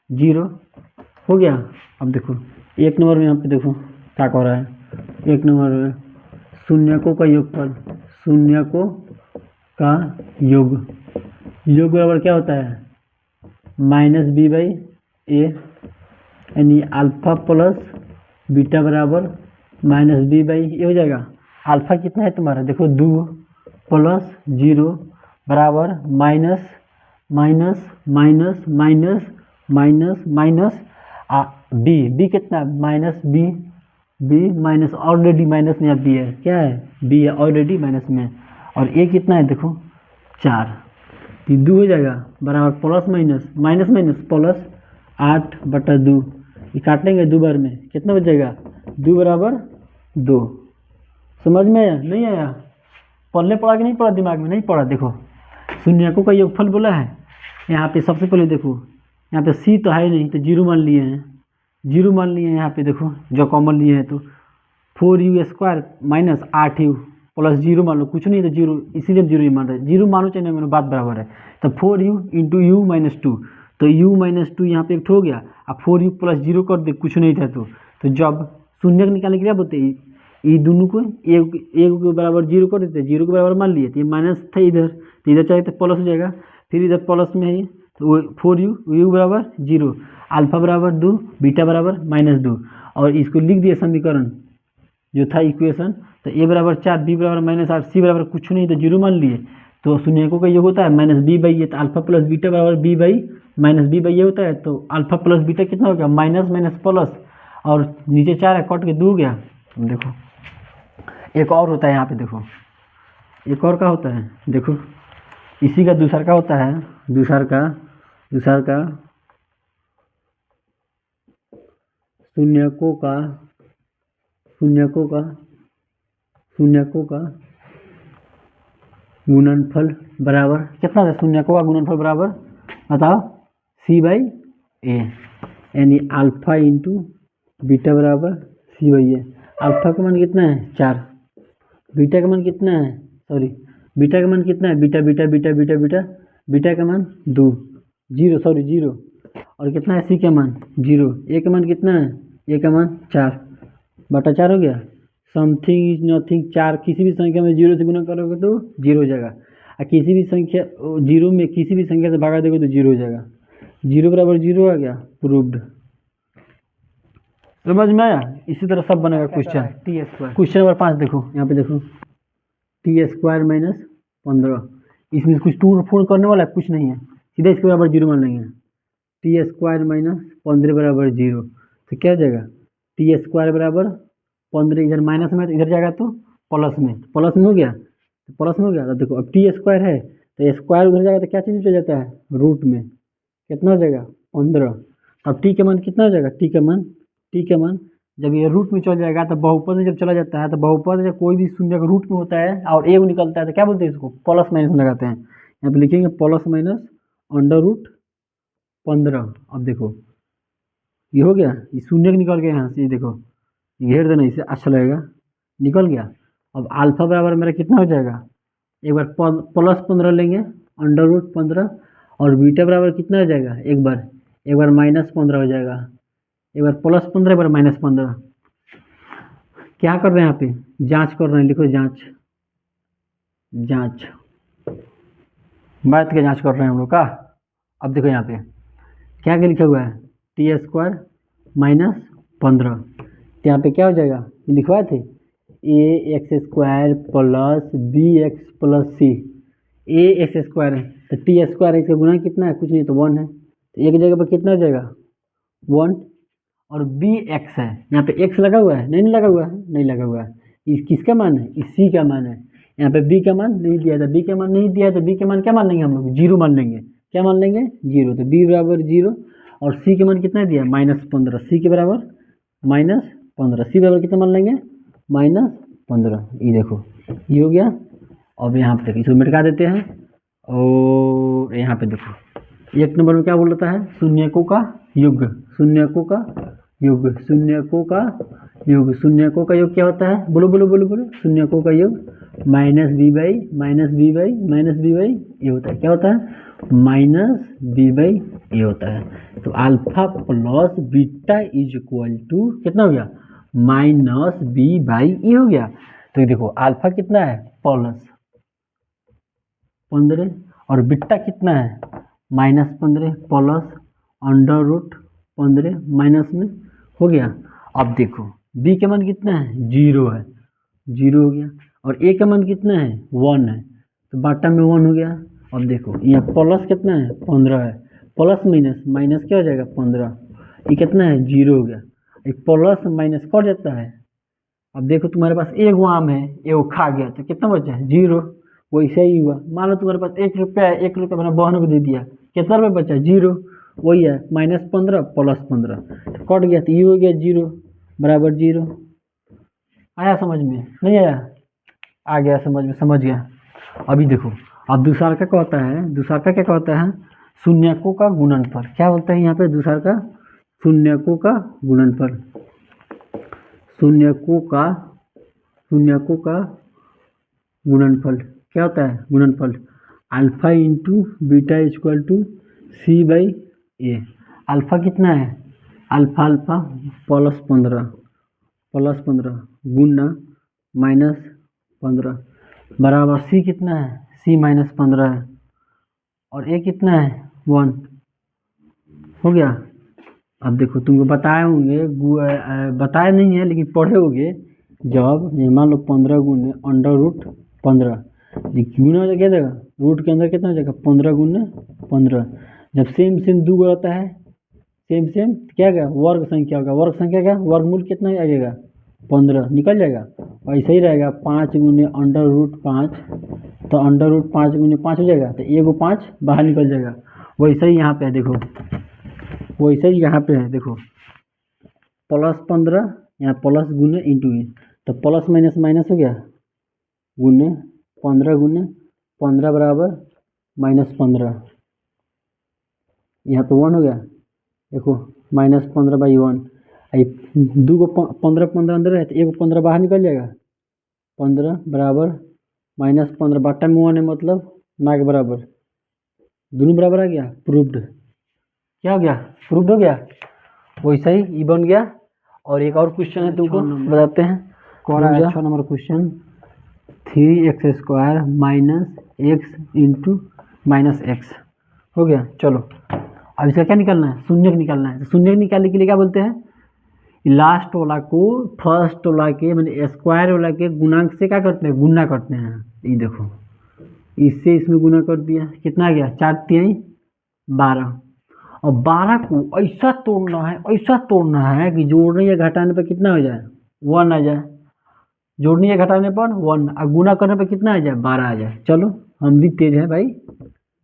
0 हो गया। अब देखो 1 नंबर में यहाँ पे देखो क्या कर रहा है, 1 नंबर में शून्यकों का योगफल, शून्यकों का योग बराबर क्या होता है, -b/a, यानी अल्फा प्लस बीटा बराबर -b/a हो जाएगा। अल्फा कितना है तुम्हारा, देखो 2 प्लस 0 बराबर minus minus minus minus minus minus B कितना minus B minus already minus में अब बी है, क्या है बी है ऑलरेडी माइनस में, और ए कितना है देखो 4, तो 2 हो जाएगा बराबर plus minus minus minus plus 8/2, ये काट लेंगे 2 बार में, कितना बचेगा 2 बराबर 2। समझ में आया नहीं आया, पढ़ने पड़ा कि नहीं पड़ा, दिमाग में नहीं पड़ा। देखो शून्यकों का योगफल बोला है, यहाँ पे सबसे पहले देखो यहाँ पे सी तो है नहीं तो 0 मान लिए हैं, 0 मान लिए हैं यहाँ पे देखो जो कॉमन लिए हैं, तो 4u² माइनस 8u प्लस 0 मान लो, कुछ नहीं तो 0, इसीलिए 0 ही मान रहे, 0 मानो चाहे ना, बात बराबर है। तो 4u इंटू यू माइनस 2, तो u माइनस 2 यहाँ पे एक हो गया, अब 4u प्लस 0 कर दे, कुछ नहीं था तो जब शून्य निकालने के लिए बोलते ये दोनों को एक के बराबर 0 कर देते, 0 के बराबर मान लिए, तो ये माइनस था इधर, तो इधर चाहे तो प्लस हो जाएगा, फिर इधर प्लस में है तो 4u बराबर 0, अल्फा बराबर 2, बीटा बराबर -2, और इसको लिख दिया समीकरण जो था इक्वेशन, तो ए बराबर 4, बी बराबर -8, सी बराबर कुछ नहीं तो 0 मान लिए, तो शून्यकों का योग होता है -b/a, तो अल्फा प्लस बीटा बराबर b/a होता है, तो अल्फा प्लस बीटा कितना हो गया माइनस माइनस प्लस, और नीचे 4 है कट के 2 हो गया। देखो एक और होता है यहाँ पे, देखो एक और का होता है, देखो इसी का दूसरा का होता है, दूसरा का शून्यकों का गुणनफल बराबर कितना था, शून्यकों का गुणनफल बराबर बताओ c/a, यानी अल्फा इंटू बीटा बराबर c/a। अल्फा का मान कितना है 4, बीटा का मान कितना है, बीटा का मान कितना है, बीटा का मान 2, 0, और कितना है सी का मान 0, ए का मान कितना है, ए का मान 4/4 हो गया। समथिंग इज नथिंग, 4 किसी भी संख्या में 0 से गुना करोगे तो 0 हो जाएगा, और किसी भी संख्या 0 में किसी भी संख्या से भागा दोगे तो 0 हो जाएगा, 0 बराबर 0 आ गया, प्रूव्ड। समझ में आया, इसी तरह सब बनेगा क्वेश्चन। क्वेश्चन नंबर 5 देखो, यहाँ पे देखो t² - 15, इसमें कुछ टूर फोड़ करने वाला है कुछ नहीं है, सीधा इसके बराबर 0 मान लेंगे, t² - 15 बराबर 0, तो क्या हो जाएगा t² बराबर 15, इधर माइनस में तो इधर जाएगा तो प्लस में हो गया, तो देखो अब t² है तो स्क्वायर उधर जाएगा तो क्या चीज़ चल जाता है रूट में, कितना हो जाएगा 15। अब t का मान कितना हो जाएगा, t का मान जब ये रूट में चल जाएगा तो बहुपद में जब चला जाता है, तो बहुपद जब कोई भी शून्य का रूट में होता है और एक निकलता है तो क्या बोलते हैं इसको, प्लस माइनस में लगाते हैं, यहाँ पे लिखेंगे प्लस माइनस √15। अब देखो ये हो गया, ये शून्य निकल गया यहाँ से, देखो घेर देना इसे अच्छा लगेगा, निकल गया। अब अल्फा बराबर मेरा कितना हो जाएगा, एक बार प्लस 15 लेंगे √15, और बीटा बराबर कितना हो जाएगा, एक बार -15 हो जाएगा, एक बार +15 एक बार -15। क्या कर रहे हैं यहाँ पे, जांच कर रहे हैं, लिखो जांच मैथ के जांच कर रहे हैं हम लोग का। अब देखो यहाँ पे क्या लिखा हुआ है t² - 15, तो यहाँ पे क्या हो जाएगा, ये लिखवाए थे ax² + bx + c, ax² है तो t² है, इसका गुना कितना है, कुछ नहीं तो 1 है, तो एक जगह पर कितना हो जाएगा 1, और bx है, यहाँ पे x लगा हुआ है नहीं लगा हुआ है, इस किसका मान है, इस c का मान है, यहाँ पे b का मान नहीं दिया था, b का मान नहीं दिया तो b का मान क्या मान लेंगे हम लोग, 0 मान लेंगे, क्या मान लेंगे 0, तो b बराबर 0, और c के मान कितना दिया -15, c के बराबर -15, c बराबर कितना मान लेंगे -15, ये देखो ये हो गया। अब यहाँ पे देखिए इसको मिटा देते हैं, और यहाँ पे देखो 1 नंबर में क्या बोल रहा है, शून्यकों का योग क्या होता है, बोलो, शून्यकों का योग -b/a होता है, क्या होता है -b/a होता है, तो alpha plus beta is equal to कितना हो गया -b/a हो गया। तो देखो अल्फा कितना है +15, और बीटा कितना है -15 प्लस √15 माइनस में हो गया। अब देखो b का मान कितना है 0 है, जीरो हो गया। और ए का मान कितना है 1 है, तो बाटा में 1 हो गया। अब देखो यहाँ प्लस कितना है 15 है, प्लस माइनस माइनस क्या हो जाएगा 15, ये कितना है 0 हो गया। एक प्लस माइनस कट जाता है। अब देखो तुम्हारे पास एगो आम है, एगो खा गया तो कितना बचा है 0। वैसे ही हुआ, मान लो तुम्हारे पास 1 रुपया है, 1 रुपया मैंने बहन को दे दिया, कितना रुपया बचा 0। वही है -15 + 15, तो कट गया तो ये हो गया 0 बराबर 0। आया समझ में? नहीं आया? आ गया समझ में, समझ गया। अभी देखो, अब दूसरा का क्या होता है, दूसरा का क्या होता है शून्यकों का गुणनफल। क्या बोलते हैं यहाँ पे दूसरा का? शून्यकों का गुणनफल। शून्यकों का गुणनफल क्या होता है? गुणनफल alpha into beta equal to C/A। Alpha कितना है? अल्फा +15 गुना -15 बराबर C कितना है? C -15 है, और A कितना है 1। हो गया। अब देखो तुमको बताए होंगे, बताए नहीं है लेकिन पढ़े होंगे, जब ये मान लो 15 गुने √15, गुना हो क्या देगा, रूट के अंदर कितना हो जाएगा 15 गुने 15। जब सेम सेम दो रहता है, सेम सेम क्या क्या वर्ग संख्या होगा, वर्ग संख्या क्या वर्गमूल कितना आ जाएगा 15 निकल जाएगा। और ऐसे ही रहेगा 5 गुने √5, तो √5 गुने 5 हो जाएगा, तो एगो 5 बाहर निकल जाएगा। वैसे ही यहाँ पे है देखो, वैसे ही यहाँ पे है देखो, +15 यहाँ प्लस गुने इंटू है, तो प्लस माइनस माइनस हो गया, गुने 15 गुने 15 बराबर -15, यहाँ पे 1 हो गया। देखो -15/1, दो को 15 अंदर है तो एक 15 बाहर निकल जाएगा, 15 बराबर -15 बाटा में 1 है, मतलब ना के बराबर, दोनों बराबर आ गया, प्रूव्ड। क्या हो गया? प्रूव्ड हो गया। वैसे ही ये बन गया। और एक और क्वेश्चन है तुमको बताते हैं, 6 number question, 3x² - x - x हो गया। चलो अब इसका क्या निकालना है? शून्य निकालना है। तो शून्य निकालने के लिए क्या बोलते हैं, लास्ट वाला को फर्स्ट वाला के मैंने स्क्वायर वाला के गुणांक से क्या करते हैं, गुना करते हैं। ये देखो, इससे इसमें गुना कर दिया, कितना आ गया 4 × 12। और 12 को ऐसा तोड़ना है कि जोड़ने या घटाने पर कितना हो जाए 1 आ जाए, जोड़ने या घटाने पर 1, और गुना करने पर कितना आ जाए 12 आ जाए। चलो हम भी तेज है भाई,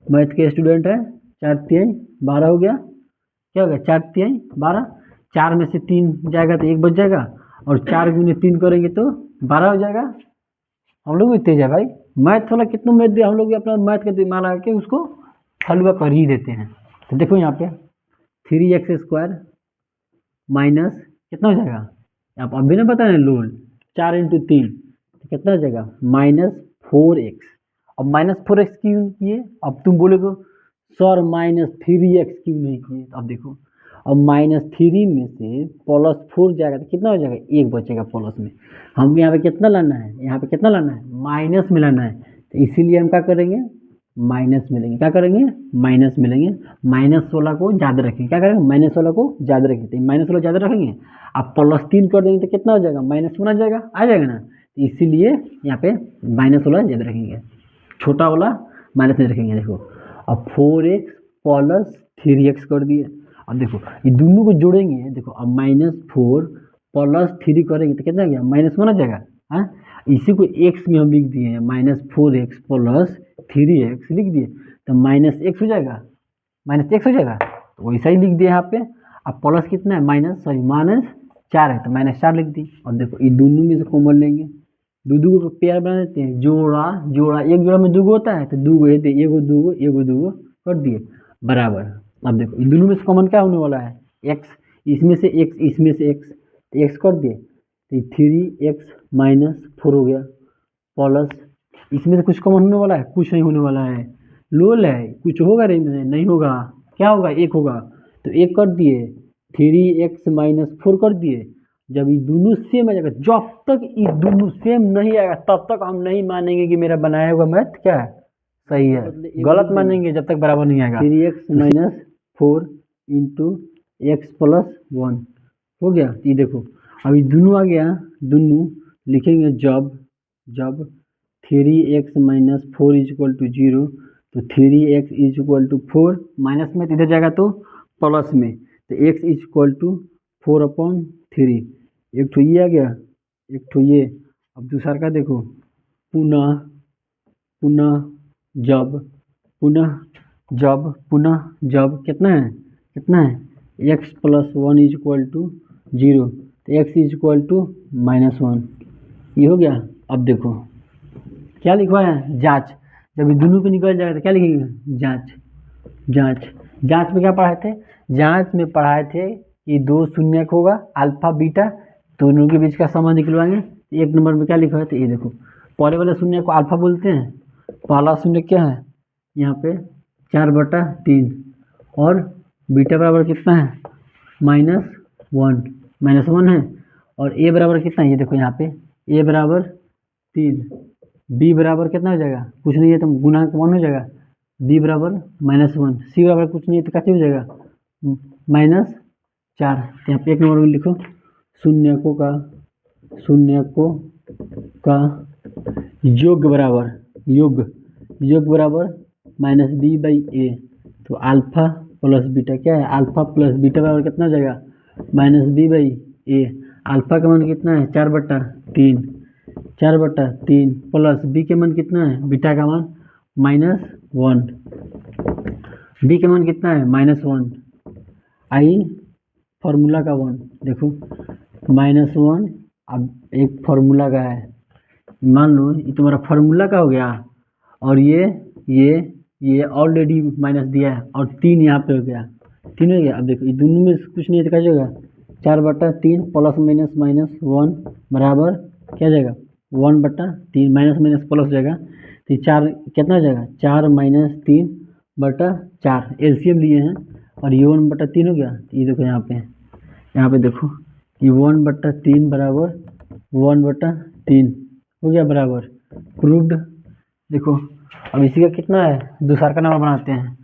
मैथ के स्टूडेंट है। 4 × 12 हो गया। क्या हो गया 4 × 12, 4 में से 3 जाएगा तो 1 बच जाएगा, और 4 गुने 3 करेंगे तो 12 हो जाएगा। हम लोग भी तेज है भाई, मैथ वाला कितना मैथ दिया, हम लोग भी अपना मैथ का दिमाग लगा के उसको हलवा कर ही देते हैं। तो देखो यहाँ पे 3x² माइनस कितना हो जाएगा, आप अभी ना बता रहे लोल, 4 × 3 तो कितना हो जाएगा -4x। अब -4x क्यों किए? अब तुम बोलोगे सर -3x क्यों नहीं किए? अब देखो, अब -3 में से +4 जाएगा तो कितना हो जाएगा, 1 बचेगा प्लस में। हम यहाँ पे कितना लाना है, यहाँ पे कितना लाना है, माइनस में लाना है। तो इसीलिए हम क्या करेंगे, माइनस में लेंगे। क्या करेंगे, माइनस में लेंगे। -16 को ज़्यादा रखेंगे। क्या करेंगे, -16 को ज़्यादा रखेंगे। तो -16 ज़्यादा रखेंगे, आप +3 कर देंगे तो कितना हो जाएगा, -1 आ जाएगा ना। तो इसीलिए यहाँ पे -16 ज़्यादा रखेंगे, छोटा वाला माइनस में रखेंगे। देखो अब 4x + 3x कर दिए। अब देखो ये दोनों को जोड़ेंगे, देखो अब -4 + 3 करेंगे तो कितना आ गया, -1 आ जाएगा। हाँ, इसी को x में हम लिख दिए हैं, -4x + 3x लिख दिए, तो -x हो जाएगा, -x हो जाएगा। तो वैसा ही लिख दिया यहाँ पे। अब प्लस कितना है, -4 है तो -4 लिख दी। और देखो ये दोनों में से कॉमन लेंगे, दो को पेयर बना देते हैं, जोड़ा जोड़ा, एक जोड़ा में 2 होता है तो 2 है, तो एगो 2 कर दिए बराबर। अब देखो इन दोनों में से कॉमन क्या होने वाला है, x, इसमें से x, इसमें से x, तो x कर दिए, तो 3x - 4 हो गया, प्लस इसमें से कुछ कॉमन होने वाला है, कुछ नहीं होने वाला है, लोल है, कुछ होगा नहीं होगा, क्या होगा 1 होगा, तो 1 कर दिए, 3x - 4 कर दिए। जब ये दोनों सेम आ जाएगा, जब तक ये दोनों सेम नहीं आएगा तब तक हम नहीं मानेंगे कि मेरा बनाया हुआ मैथ क्या है, सही है। गलत मानेंगे जब तक बराबर नहीं आएगा। 3x - 4 × x + 1 हो गया। ये देखो अब ये दोनों आ गया, दोनों लिखेंगे जब जब 3x minus 4 is equal to 0, तो 3x is equal to 4, minus में तो इधर जाएगा तो प्लस में, तो x इज इक्वल टू 4/3। एक ठो ये आ गया, एक ठो ये। अब दूसरा का देखो, पुनः पुनः जब पुनः जब पुनः जब कितना है x plus 1 is equal to 0, तो x इज इक्वल टू -1। ये हो गया। अब देखो क्या लिखवा है, जांच। जब ये दोनों को निकल जाएगा तो क्या लिखेंगे, जांच जांच। जांच में क्या पढ़ाए थे, जांच में पढ़ाए थे कि दो शून्यक होगा अल्फा बीटा, दोनों के बीच का संबंध निकलवाएंगे। एक नंबर में क्या लिखा है, तो ये देखो पहले वाले शून्य को अल्फा बोलते हैं। पहला शून्य क्या है यहाँ पे 4/3, और बीटा बराबर कितना है -1 है, और ए बराबर कितना है, ये देखो यहाँ पे ए बराबर 3, बी बराबर कितना हो जाएगा, कुछ नहीं है तो गुणांक 1 हो जाएगा, बी बराबर -1, सी बराबर कुछ नहीं है तो कैसे हो जाएगा -4। तो यहाँ पे एक नंबर में लिखो शून्यकों का योग बराबर -b/a। तो अल्फा प्लस बीटा क्या है, अल्फा प्लस बीटा बराबर कितना हो जाएगा -b/a। अल्फा का मान कितना है 4/3 प्लस बी के मान कितना है, बीटा का मान -1, बी के मान कितना है -1। आई फॉर्मूला का 1 देखो -1। अब एक फॉर्मूला का है, मान लो ये तुम्हारा फॉर्मूला का हो गया, और ये ऑलरेडी माइनस दिया है, और 3 यहाँ पे हो गया, 3 हो गया। अब देखो ये दोनों में कुछ नहीं है तो क्या होगा 4/3 प्लस -1 बराबर क्या जाएगा 1/3, माइनस प्लस हो जाएगा, तो 4 कितना हो जाएगा 4 - 3/4। एलसीएम लिए हैं, और ये 1/3 हो गया। ये देखो यहाँ पे देखो ये 1/3 बराबर 1/3 हो गया बराबर प्रूव्ड। देखो अब इसी का कितना है, दूसरा का नंबर बनाते हैं।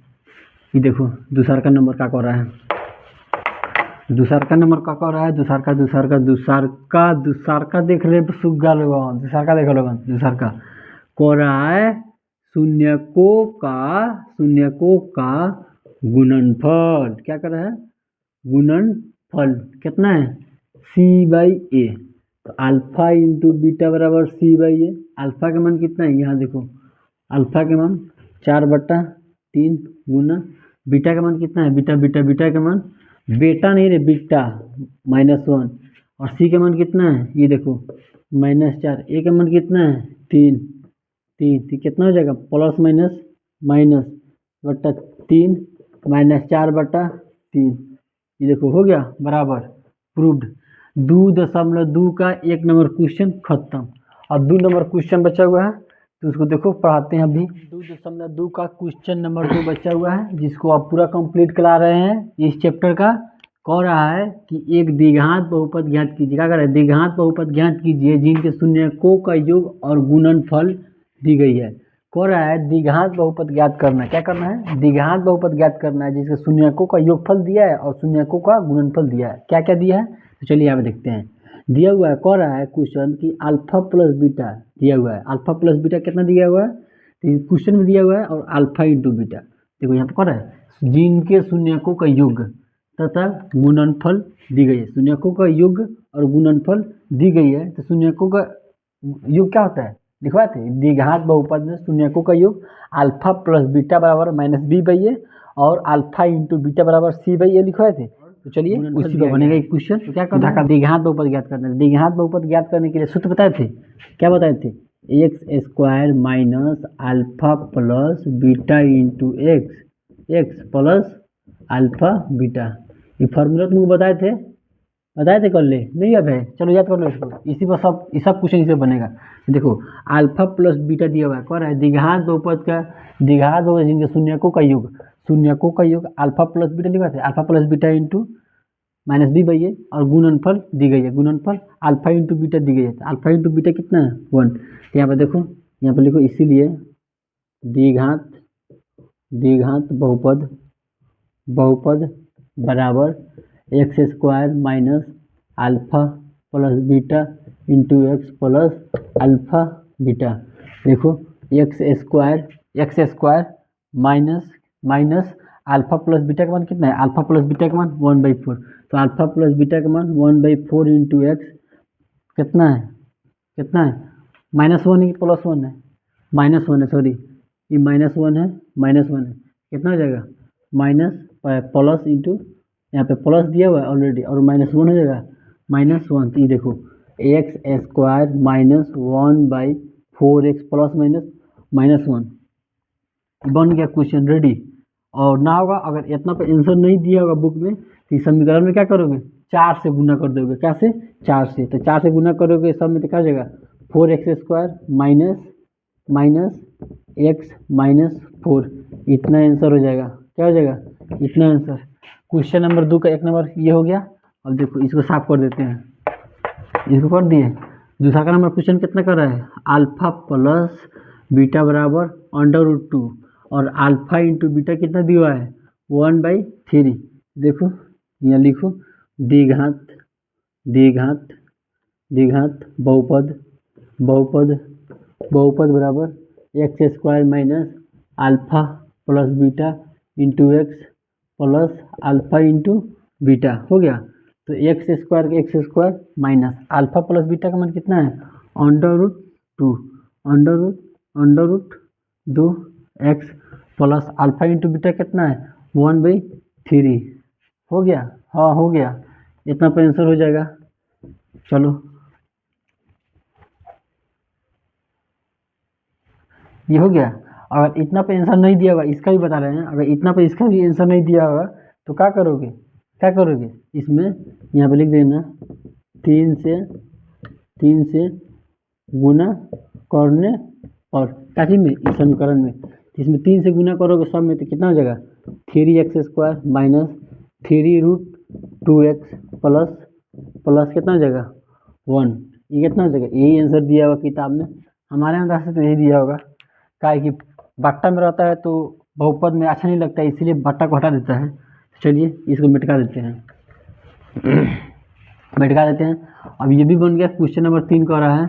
ये देखो दूसरा का नंबर क्या कर रहा है, दूसरा का नंबर क्या कर रहा है, दूसरा का देख रहे सुग्गा लोगन, दूसरा का देखो लोगन, दूसरा का कर रहा है शून्यकों का गुणनफल। क्या कर रहा है, गुणनफल कितना है c/a। तो अल्फा इंटू बीटा बराबर c/a। अल्फा का मान कितना है, यहाँ देखो अल्फा के मान 4/3 गुना बीटा का मान कितना है, बीटा का मान बेटा नहीं रे बीटा -1, और सी का मान कितना है, ये देखो -4। ए का मान कितना है 3 कितना हो जाएगा +- -3 ये देखो हो गया बराबर प्रूव्ड। 2.2 का 1 नंबर क्वेश्चन खत्म। अब 2 नंबर क्वेश्चन बचा हुआ है, तो उसको देखो पढ़ाते हैं। अभी 2.2 का क्वेश्चन नंबर 2 बचा हुआ है, जिसको आप पूरा कंप्लीट करा रहे हैं। इस चैप्टर का कह रहा है कि एक द्विघात बहुपद ज्ञात कीजिए। क्या कर रहा है, द्विघात बहुपद ज्ञात कीजिए जिनके शून्यकों का योग और गुणनफल दी गई है। कह रहा है द्विघात बहुपद ज्ञात करना है। क्या करना है, द्विघात बहुपद ज्ञात करना है जिसके शून्यकों का योगफल दिया है और शून्यकों का गुणनफल दिया है। क्या क्या दिया है, तो चलिए यहाँ पे देखते हैं। दिया हुआ है, कह रहा है क्वेश्चन कि अल्फा प्लस बीटा दिया हुआ है। अल्फा प्लस बीटा कितना दिया हुआ है, तो क्वेश्चन में दिया हुआ है, और अल्फा इंटू बीटा। देखो यहाँ पे कह रहा है जिनके शून्यकों का योग तथा गुणनफल दी गई है। शून्यकों का योग और गुणनफल दी गई है, तो शून्यकों का योग क्या होता है लिखवाए थे, द्विघात बहुपद में शून्यकों का योग अल्फा प्लस बीटा बराबर -b/a, और अल्फा इंटू बीटा बराबर c/a लिखवाए थे। तो चलिए उसी पर बनेगा एक क्वेश्चन। तो क्या करना है, द्विघात बहुपद ज्ञात करना है। द्विघात बहुपद ज्ञात करने के लिए सूत्र बताए थे, क्या बताए थे, x² minus alpha plus beta into X plus alpha beta. ये फॉर्मूला तुमको बताए थे कर ले, नहीं याद है, चलो याद कर लो इसको। इसी पर सब क्वेश्चन इसी पर बनेगा। देखो अल्फा प्लस बीटा दिया हुआ है, कह रहा है द्विघात बहुपद जिनके शून्यकों का योग अल्फा प्लस बीटा लिखा था, alpha plus beta into -b/a, और गुणनफल दी गई है, गुणनफल अल्फा इंटू बीटा दी गई है। अल्फा इंटू बीटा कितना है 1। तो यहाँ पर देखो, यहाँ पर लिखो इसीलिए द्विघात बहुपद बराबर x² minus alpha plus beta into X plus alpha beta. देखो X square minus minus alpha plus beta का मान कितना है, अल्फा प्लस बीटा का मान 1/4, तो अल्फा प्लस बीटा का मान 1/4 इंटू एक्स कितना है, कितना है -1 है कि +1 है, -1 है, सॉरी ये -1 है, -1 है, कितना हो जाएगा माइनस प्लस इंटू यहाँ पे प्लस दिया हुआ है ऑलरेडी और -1 हो जाएगा -1, तो ये देखो X square -1/4x plus minus -1 बन गया क्वेश्चन रेडी। और ना होगा अगर इतना पर आंसर नहीं दिया होगा बुक में तो इस समीकरण में क्या करोगे 4 से गुना कर दोगे, क्या से 4 से, तो 4 से गुना करोगे सब में तो क्या हो जाएगा 4x² माइनस x -4, इतना आंसर हो जाएगा, क्या हो जाएगा इतना आंसर। क्वेश्चन नंबर 2 का 1 नंबर ये हो गया। अब देखो इसको साफ कर देते हैं, इसको कर दिए। दूसरा का नंबर क्वेश्चन कितना कर रहा है, अल्फा प्लस बीटा बराबर √2 और अल्फा इंटू बीटा कितना दिया हुआ है 1/3। देखो यहाँ लिखो द्विघात द्विघात द्विघात बहुपद बहुपद बहुपद बराबर x² minus alpha plus beta into X plus alpha into beta हो गया। तो x² minus alpha plus beta का मान कितना है √2 x plus alpha into beta कितना है 1/3 हो गया, हाँ हो गया, इतना पर आंसर हो जाएगा। चलो ये हो गया। अगर इतना पे आंसर नहीं दिया होगा इसका भी बता रहे हैं, अगर इतना पे इसका भी आंसर नहीं दिया होगा तो क्या करोगे, क्या करोगे इसमें यहाँ पे लिख देना 3 से गुना करने और ताकि में इस समीकरण में इसमें 3 से गुना करोगे सब में तो कितना हो जाएगा 3x² माइनस 3√2x प्लस कितना हो जाएगा 1, ये कितना हो जाएगा, यही आंसर दिया होगा किताब में, हमारे अंदाज से तो यही दिया होगा। क्या है कि बट्टा में रहता है तो बहुपद में अच्छा नहीं लगता है इसीलिए बट्टा को हटा देता है। चलिए इसको मिटका देते हैं मिटका देते हैं। अब ये भी बन गया। क्वेश्चन नंबर 3 कह रहा है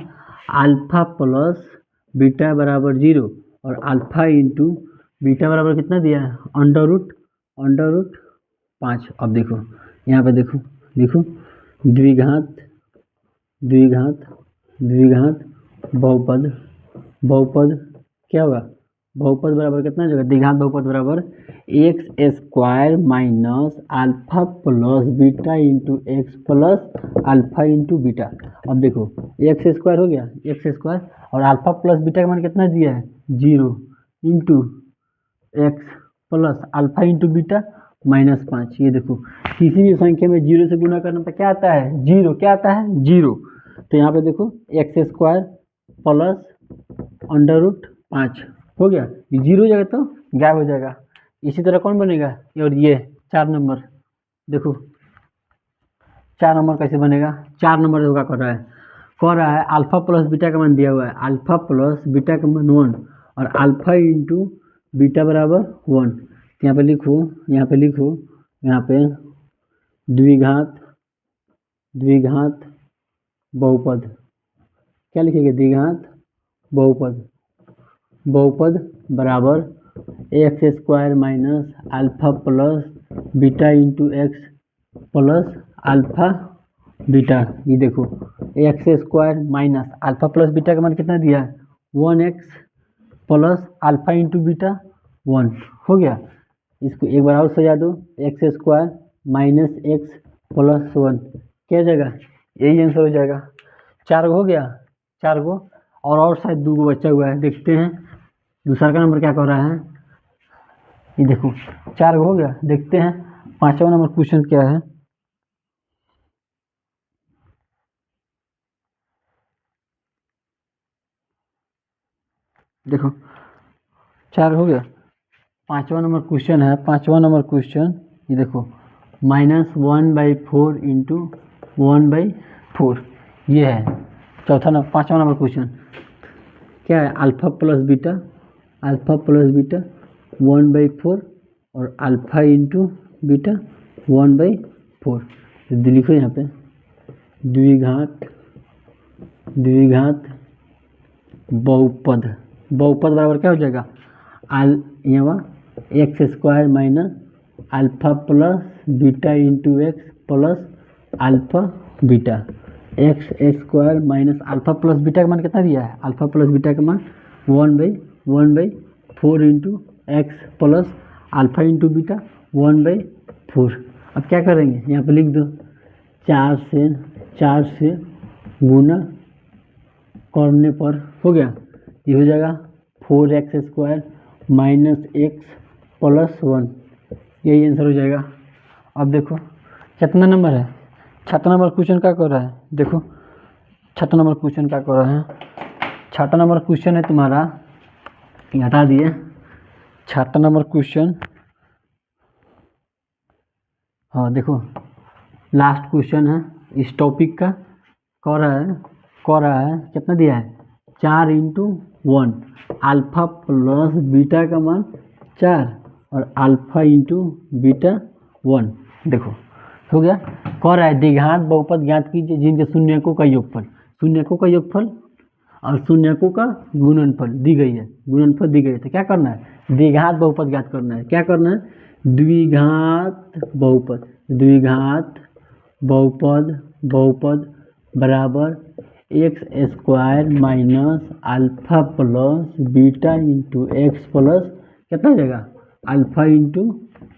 अल्फा प्लस बीटा बराबर 0 और अल्फा इंटू बीटा बराबर कितना दिया है √5। अब देखो यहाँ पे देखो लिखो द्विघात द्विघात द्विघात बहुपद बहुपद क्या होगा बहुपद बराबर कितना जगह द्विघात बहुपद बराबर x² minus alpha plus beta into X plus alpha into beta. अब देखो x² हो गया x² और अल्फा प्लस बीटा का मान कितना दिया है 0 into X plus alpha into beta -5। ये देखो किसी भी संख्या में 0 से गुना करने पर क्या आता है 0, क्या आता है 0। तो यहाँ पे देखो x² प्लस √5 हो गया, ये 0 हो जाएगा तो गायब हो जाएगा। इसी तरह कौन बनेगा और ये 4 नंबर देखो 4 नंबर कैसे बनेगा, 4 नंबर होगा कह रहा है अल्फा प्लस बीटा का मान दिया हुआ है अल्फा प्लस बीटा का मान 1 और अल्फा इंटू बीटा बराबर 1। यहाँ पे लिखो यहाँ पे द्विघात द्विघात बहुपद, क्या लिखेंगे द्विघात बहुपद बहुपद बराबर x² minus alpha plus beta into X plus alpha beta. ये देखो x² minus alpha plus beta का मान कितना दिया है 1x plus alpha into beta 1 हो गया। इसको एक बार और सजा दो x² माइनस एक्स प्लस 1 क्या हो जाएगा, यही आंसर हो जाएगा। 4 गो हो गया, 4 गो और शायद 2 गो बचा हुआ है, देखते हैं दूसरा का नंबर क्या कह रहा है। ये देखो 4 गो हो गया, देखते हैं 5वां नंबर क्वेश्चन क्या है। देखो 4 हो गया, 5वां नंबर क्वेश्चन है। 5वां नंबर क्वेश्चन ये देखो -1/4 इंटू 1/4 ये है। 5वां नंबर क्वेश्चन क्या है अल्फा प्लस बीटा 1/4 और अल्फा इंटू बीटा 1/4। तो लिखो यहाँ पे द्विघात बहुपद बराबर क्या हो जाएगा, यहाँ x square minus alpha plus beta into X plus alpha beta. X square minus alpha plus beta का मान कितना दिया है, अल्फा प्लस बीटा का मान 1/4 into X plus alpha into beta 1/4। अब क्या करेंगे, यहाँ पे लिख दो 4 से गुना करने पर हो गया, ये हो जाएगा 4x square minus x plus 1, यही आंसर हो जाएगा। अब देखो कितना नंबर है, 6 नंबर क्वेश्चन क्या कर रहा है, देखो 6 नंबर क्वेश्चन क्या कर रहा है, 6 नंबर क्वेश्चन है तुम्हारा, हटा दिए 6 नंबर क्वेश्चन। हाँ देखो लास्ट क्वेश्चन है इस टॉपिक का, कह रहा है कितना दिया है, 4 इंटू 1 अल्फा प्लस बीटा का मान 4 और अल्फा इंटू बीटा 1। देखो हो गया। कह रहा है द्विघात बहुपद ज्ञात कीजिए जिनके शून्यकों का योगफल और शून्यकों का गुणनफल दी गई है, तो क्या करना है, द्विघात बहुपद ज्ञात करना है। क्या करना है, द्विघात बहुपद बराबर x square minus alpha plus beta into X plus कितना हो जाएगा, अल्फा इंटू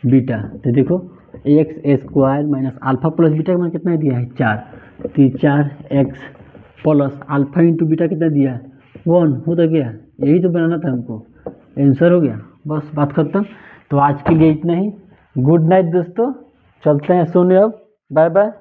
बीटा। तो देखो X square minus alpha plus beta का मान कितना दिया है, 4, तो 4x plus alpha into beta कितना दिया है, 1 हो तो गया, यही तो बनाना था हमको, आंसर हो गया, बस बात खत्म। तो आज के लिए इतना ही, गुड नाइट दोस्तों, चलते हैं सोने अब, बाय बाय।